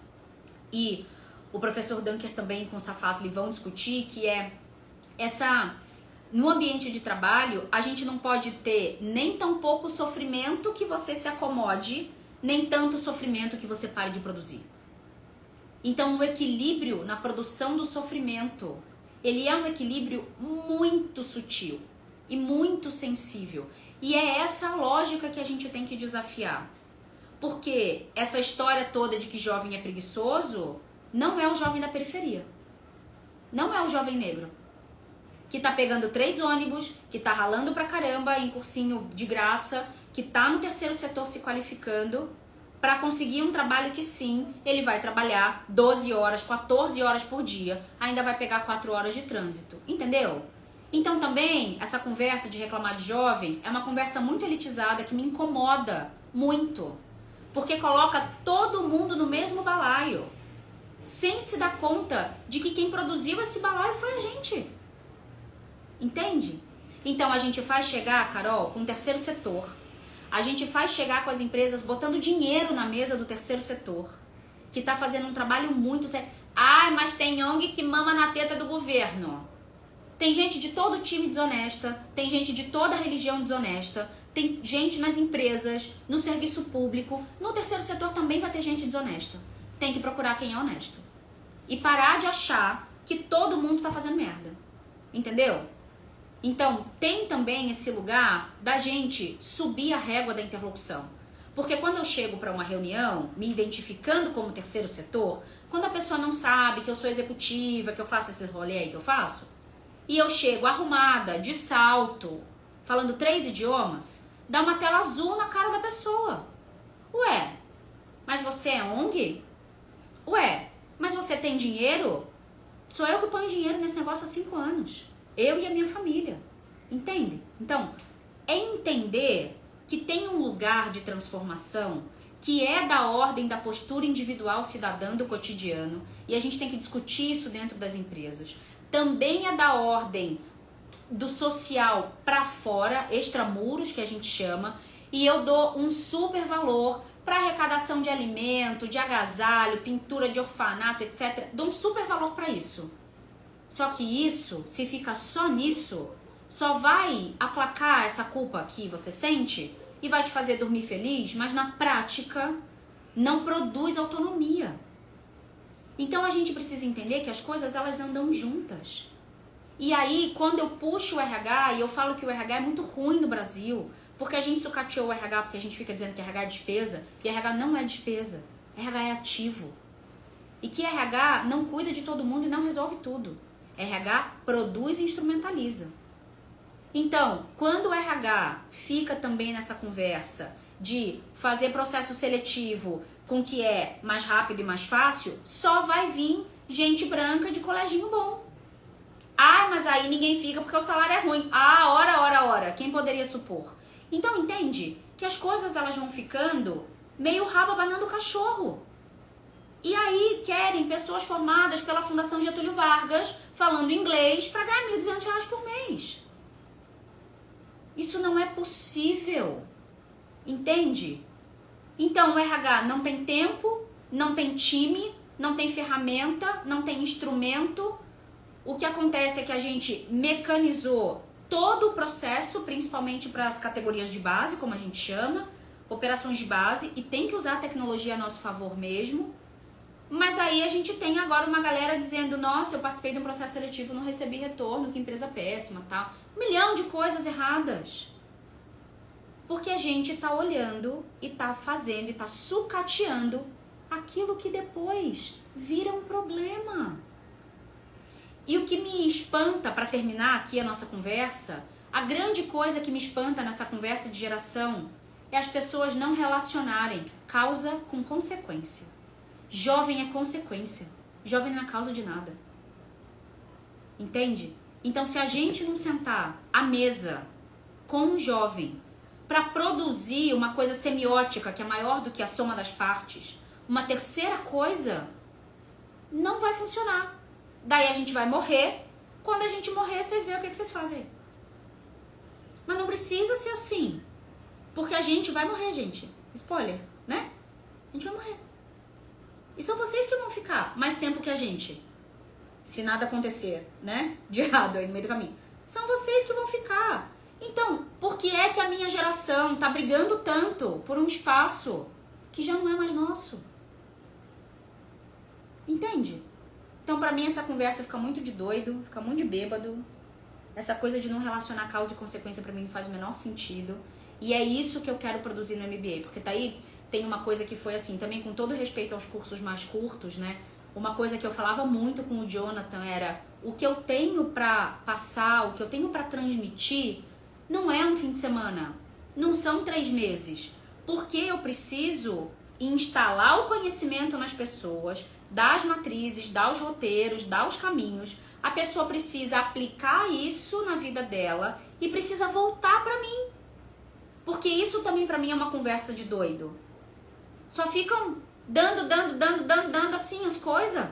e o professor Dunker também com o Safatli vão discutir, que é essa no ambiente de trabalho, a gente não pode ter nem tão pouco sofrimento que você se acomode, nem tanto sofrimento que você pare de produzir. Então, o equilíbrio na produção do sofrimento, ele é um equilíbrio muito sutil e muito sensível. E é essa a lógica que a gente tem que desafiar. Porque essa história toda de que jovem é preguiçoso não é o jovem da periferia. Não é o jovem negro. Que tá pegando 3 ônibus, que tá ralando pra caramba em cursinho de graça, que tá no terceiro setor se qualificando para conseguir um trabalho que sim, ele vai trabalhar 12 horas, 14 horas por dia, ainda vai pegar 4 horas de trânsito. Entendeu? Então também, essa conversa de reclamar de jovem é uma conversa muito elitizada que me incomoda muito. Porque coloca todo mundo no mesmo balaio, sem se dar conta de que quem produziu esse balaio foi a gente. Entende? Então a gente faz chegar, Carol, com o terceiro setor. A gente faz chegar com as empresas botando dinheiro na mesa do terceiro setor, que está fazendo um trabalho muito sério. Ah, mas tem ONG que mama na teta do governo. Tem gente de todo time desonesta, tem gente de toda religião desonesta, tem gente nas empresas, no serviço público, no terceiro setor também vai ter gente desonesta. Tem que procurar quem é honesto. E parar de achar que todo mundo está fazendo merda. Entendeu? Então, tem também esse lugar da gente subir a régua da interlocução. Porque quando eu chego para uma reunião, me identificando como terceiro setor, quando a pessoa não sabe que eu sou executiva, que eu faço esse rolê aí que eu faço, e eu chego arrumada, de salto, falando 3 idiomas, dá uma tela azul na cara da pessoa. Ué, mas você é ONG? Ué, mas você tem dinheiro? Sou eu que ponho dinheiro nesse negócio há 5 anos. Eu e a minha família. Entende? Então, é entender que tem um lugar de transformação que é da ordem da postura individual cidadã do cotidiano, e a gente tem que discutir isso dentro das empresas. Também é da ordem do social para fora, extramuros, que a gente chama, e eu dou um super valor para arrecadação de alimento, de agasalho, pintura de orfanato, etc. Dou um super valor para isso. Só que isso, se fica só nisso, só vai aplacar essa culpa que você sente e vai te fazer dormir feliz, mas na prática não produz autonomia. Então a gente precisa entender que as coisas elas andam juntas. E aí, quando eu puxo o RH e eu falo que o RH é muito ruim no Brasil, porque a gente sucateou o RH, porque a gente fica dizendo que RH é despesa, e RH não é despesa, RH é ativo. E que RH não cuida de todo mundo e não resolve tudo. RH produz e instrumentaliza. Então, quando o RH fica também nessa conversa de fazer processo seletivo com que é mais rápido e mais fácil, só vai vir gente branca de coleginho bom. Ah, mas aí ninguém fica porque o salário é ruim. Ah, ora. Quem poderia supor? Então, entende que as coisas elas vão ficando meio rabo abanando o cachorro. E aí querem pessoas formadas pela Fundação Getúlio Vargas falando inglês para ganhar R$1.200 por mês. Isso não é possível. Entende? Então o RH não tem tempo, não tem time, não tem ferramenta, não tem instrumento. O que acontece é que a gente mecanizou todo o processo, principalmente para as categorias de base, como a gente chama, operações de base, e tem que usar a tecnologia a nosso favor mesmo. Mas aí a gente tem agora uma galera dizendo, nossa, eu participei de um processo seletivo, não recebi retorno, que empresa péssima, tal. 1 milhão de coisas erradas. Porque a gente tá olhando e tá fazendo e tá sucateando aquilo que depois vira um problema. E o que me espanta, para terminar aqui a nossa conversa, a grande coisa que me espanta nessa conversa de geração é as pessoas não relacionarem causa com consequência. Jovem é consequência. Jovem não é causa de nada. Entende? Então, se a gente não sentar à mesa com um jovem para produzir uma coisa semiótica que é maior do que a soma das partes, uma terceira coisa, não vai funcionar. Daí a gente vai morrer. Quando a gente morrer, vocês veem o que vocês fazem. Mas não precisa ser assim. Porque a gente vai morrer, gente. Spoiler, né? A gente vai morrer. E são vocês que vão ficar mais tempo que a gente. Se nada acontecer, né? De errado aí no meio do caminho. São vocês que vão ficar. Então, por que é que a minha geração tá brigando tanto por um espaço que já não é mais nosso? Entende? Então, pra mim, essa conversa fica muito de doido, fica muito de bêbado. Essa coisa de não relacionar causa e consequência pra mim não faz o menor sentido. E é isso que eu quero produzir no MBA. Porque tá aí, tem uma coisa que foi assim, também com todo respeito aos cursos mais curtos, né? Uma coisa que eu falava muito com o Jonathan era: o que eu tenho pra passar, o que eu tenho pra transmitir, não é um fim de semana. Não são 3 meses. Porque eu preciso instalar o conhecimento nas pessoas, dar as matrizes, dar os roteiros, dar os caminhos. A pessoa precisa aplicar isso na vida dela e precisa voltar pra mim. Porque isso também pra mim é uma conversa de doido. Só ficam dando assim as coisas.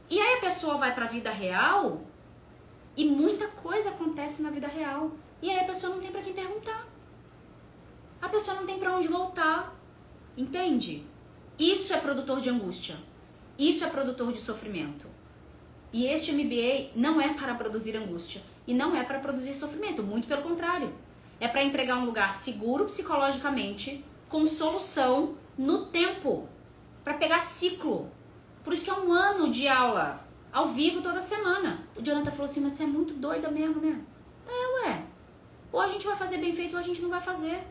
E aí a pessoa vai pra vida real e muita coisa acontece na vida real. E aí a pessoa não tem pra quem perguntar. A pessoa não tem pra onde voltar. Entende? Isso é produtor de angústia. Isso é produtor de sofrimento. E este MBA não é para produzir angústia. E não é para produzir sofrimento. Muito pelo contrário. É para entregar um lugar seguro psicologicamente, com solução no tempo. Para pegar ciclo. Por isso que é 1 ano de aula. Ao vivo toda semana. O Jonathan falou assim: mas você é muito doida mesmo, né? Ué. Ou a gente vai fazer bem feito ou a gente não vai fazer.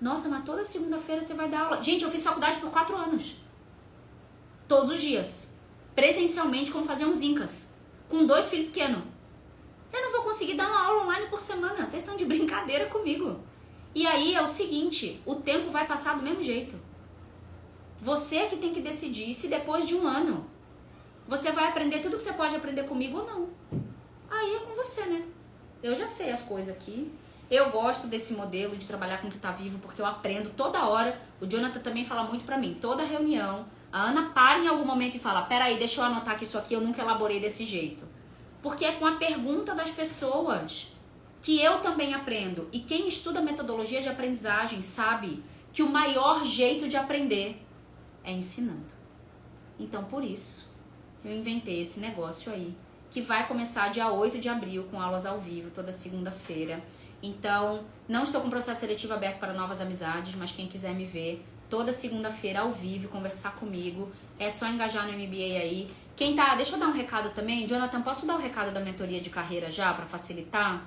Nossa, mas toda segunda-feira você vai dar aula. Gente, eu fiz faculdade por 4 anos. Todos os dias. Presencialmente, como fazer uns incas. Com 2 filhos pequenos. Eu não vou conseguir dar uma aula online por semana. Vocês estão de brincadeira comigo. E aí é o seguinte, o tempo vai passar do mesmo jeito. Você que tem que decidir se depois de 1 ano você vai aprender tudo que você pode aprender comigo ou não. Aí é com você, né? Eu já sei as coisas aqui. Eu gosto desse modelo de trabalhar com o que tá vivo, porque eu aprendo toda hora. O Jonathan também fala muito pra mim. Toda reunião, a Ana para em algum momento e fala: peraí, deixa eu anotar que isso aqui eu nunca elaborei desse jeito. Porque é com a pergunta das pessoas que eu também aprendo. E quem estuda metodologia de aprendizagem sabe que o maior jeito de aprender é ensinando. Então, por isso, eu inventei esse negócio aí, que vai começar dia 8 de abril, com aulas ao vivo, toda segunda-feira. Então, não estou com processo seletivo aberto para novas amizades, mas quem quiser me ver, toda segunda-feira ao vivo, conversar comigo, é só engajar no MBA aí. Quem tá, deixa eu dar um recado também. Jonathan, posso dar o recado da mentoria de carreira já, para facilitar?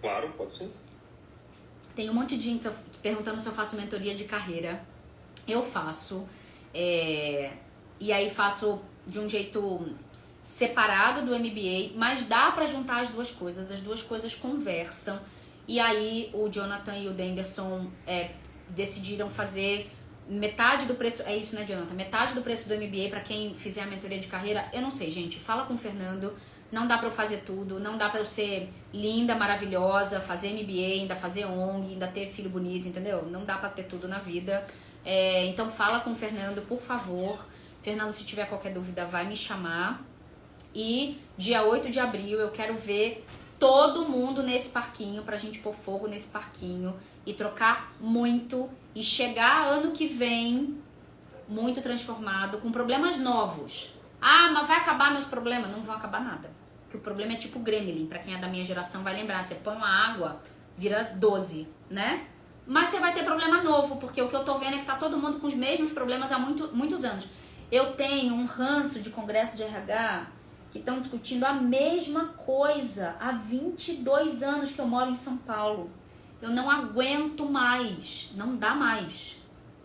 Claro, pode sim. Tem um monte de gente perguntando se eu faço mentoria de carreira. Eu faço. E aí faço de um jeito separado do MBA, mas dá pra juntar as duas coisas conversam. E aí o Jonathan e o Denderson decidiram fazer metade do preço. É isso, né, Jonathan? Metade do preço do MBA pra quem fizer a mentoria de carreira. Eu não sei, gente, fala com o Fernando. Não dá pra eu fazer tudo, não dá pra eu ser linda, maravilhosa, fazer MBA, ainda fazer ONG, ainda ter filho bonito, entendeu? Não dá pra ter tudo na vida. Então fala com o Fernando, por favor. Fernando, se tiver qualquer dúvida, vai me chamar. E dia 8 de abril eu quero ver todo mundo nesse parquinho, pra gente pôr fogo nesse parquinho e trocar muito e chegar ano que vem muito transformado, com problemas novos. Ah, mas vai acabar meus problemas? Não vão acabar nada. Porque o problema é tipo Gremlin, pra quem é da minha geração vai lembrar, você põe uma água, vira 12, né? Mas você vai ter problema novo, porque o que eu tô vendo é que tá todo mundo com os mesmos problemas há muitos anos. Eu tenho um ranço de congresso de RH que estão discutindo a mesma coisa há 22 anos que eu moro em São Paulo. Eu não aguento mais, não dá mais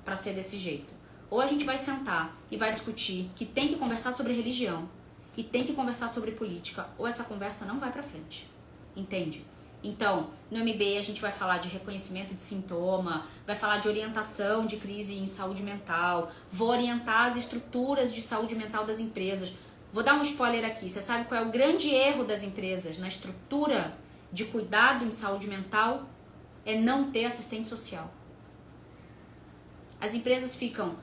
pra ser desse jeito. Ou a gente vai sentar e vai discutir que tem que conversar sobre religião e tem que conversar sobre política, ou essa conversa não vai pra frente, entende? Então, no MBA a gente vai falar de reconhecimento de sintoma, vai falar de orientação de crise em saúde mental, vou orientar as estruturas de saúde mental das empresas. Vou dar um spoiler aqui, você sabe qual é o grande erro das empresas na estrutura de cuidado em saúde mental? É não ter assistente social. As empresas ficam: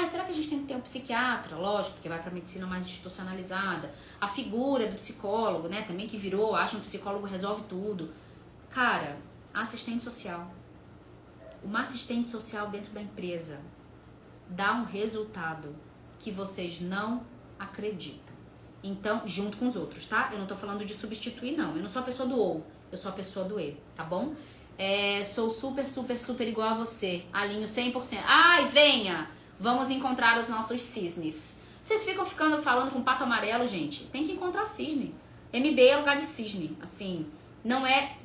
será que a gente tem que ter um psiquiatra? Lógico, porque vai para medicina mais institucionalizada. A figura do psicólogo, né, também que virou, acha um psicólogo resolve tudo. Cara, assistente social. Uma assistente social dentro da empresa dá um resultado que vocês não acreditam. Então, junto com os outros, tá? Eu não tô falando de substituir, não. Eu não sou a pessoa do ou, eu sou a pessoa do e, tá bom? Sou super, super, super igual a você. Alinho 100%. Ai, venha! Vamos encontrar os nossos cisnes. Vocês ficam falando com pato amarelo, gente. Tem que encontrar cisne. MB é lugar de cisne. Assim, não é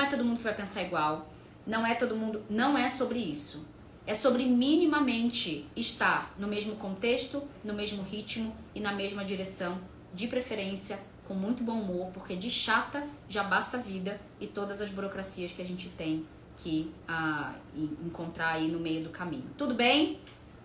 todo mundo que vai pensar igual. Não é todo mundo. Não é sobre isso. É sobre minimamente estar no mesmo contexto, no mesmo ritmo e na mesma direção, de preferência com muito bom humor, porque de chata já basta a vida e todas as burocracias que a gente tem que encontrar aí no meio do caminho. Tudo bem?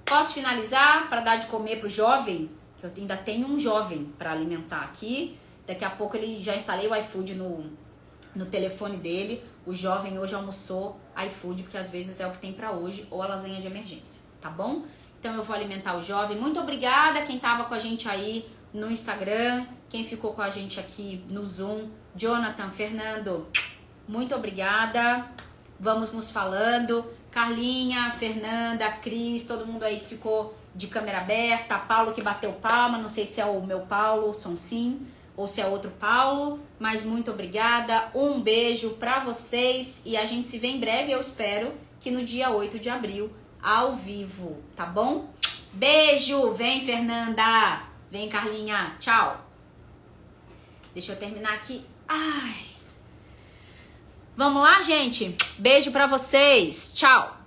Posso finalizar para dar de comer pro jovem? Que eu ainda tenho um jovem para alimentar aqui. Daqui a pouco ele já instalei o iFood no telefone dele. O jovem hoje almoçou iFood, porque às vezes é o que tem para hoje, ou a lasanha de emergência, tá bom? Então eu vou alimentar o jovem. Muito obrigada quem tava com a gente aí no Instagram, quem ficou com a gente aqui no Zoom. Jonathan, Fernando, muito obrigada. Vamos nos falando. Carlinha, Fernanda, Cris, todo mundo aí que ficou de câmera aberta. Paulo que bateu palma, não sei se é o meu Paulo, o Sonsim, ou se é outro Paulo, mas muito obrigada. Um beijo pra vocês e a gente se vê em breve, eu espero que no dia 8 de abril, ao vivo, tá bom? Beijo! Vem, Fernanda! Vem, Carlinha! Tchau! Deixa eu terminar aqui. Ai! Vamos lá, gente? Beijo pra vocês! Tchau!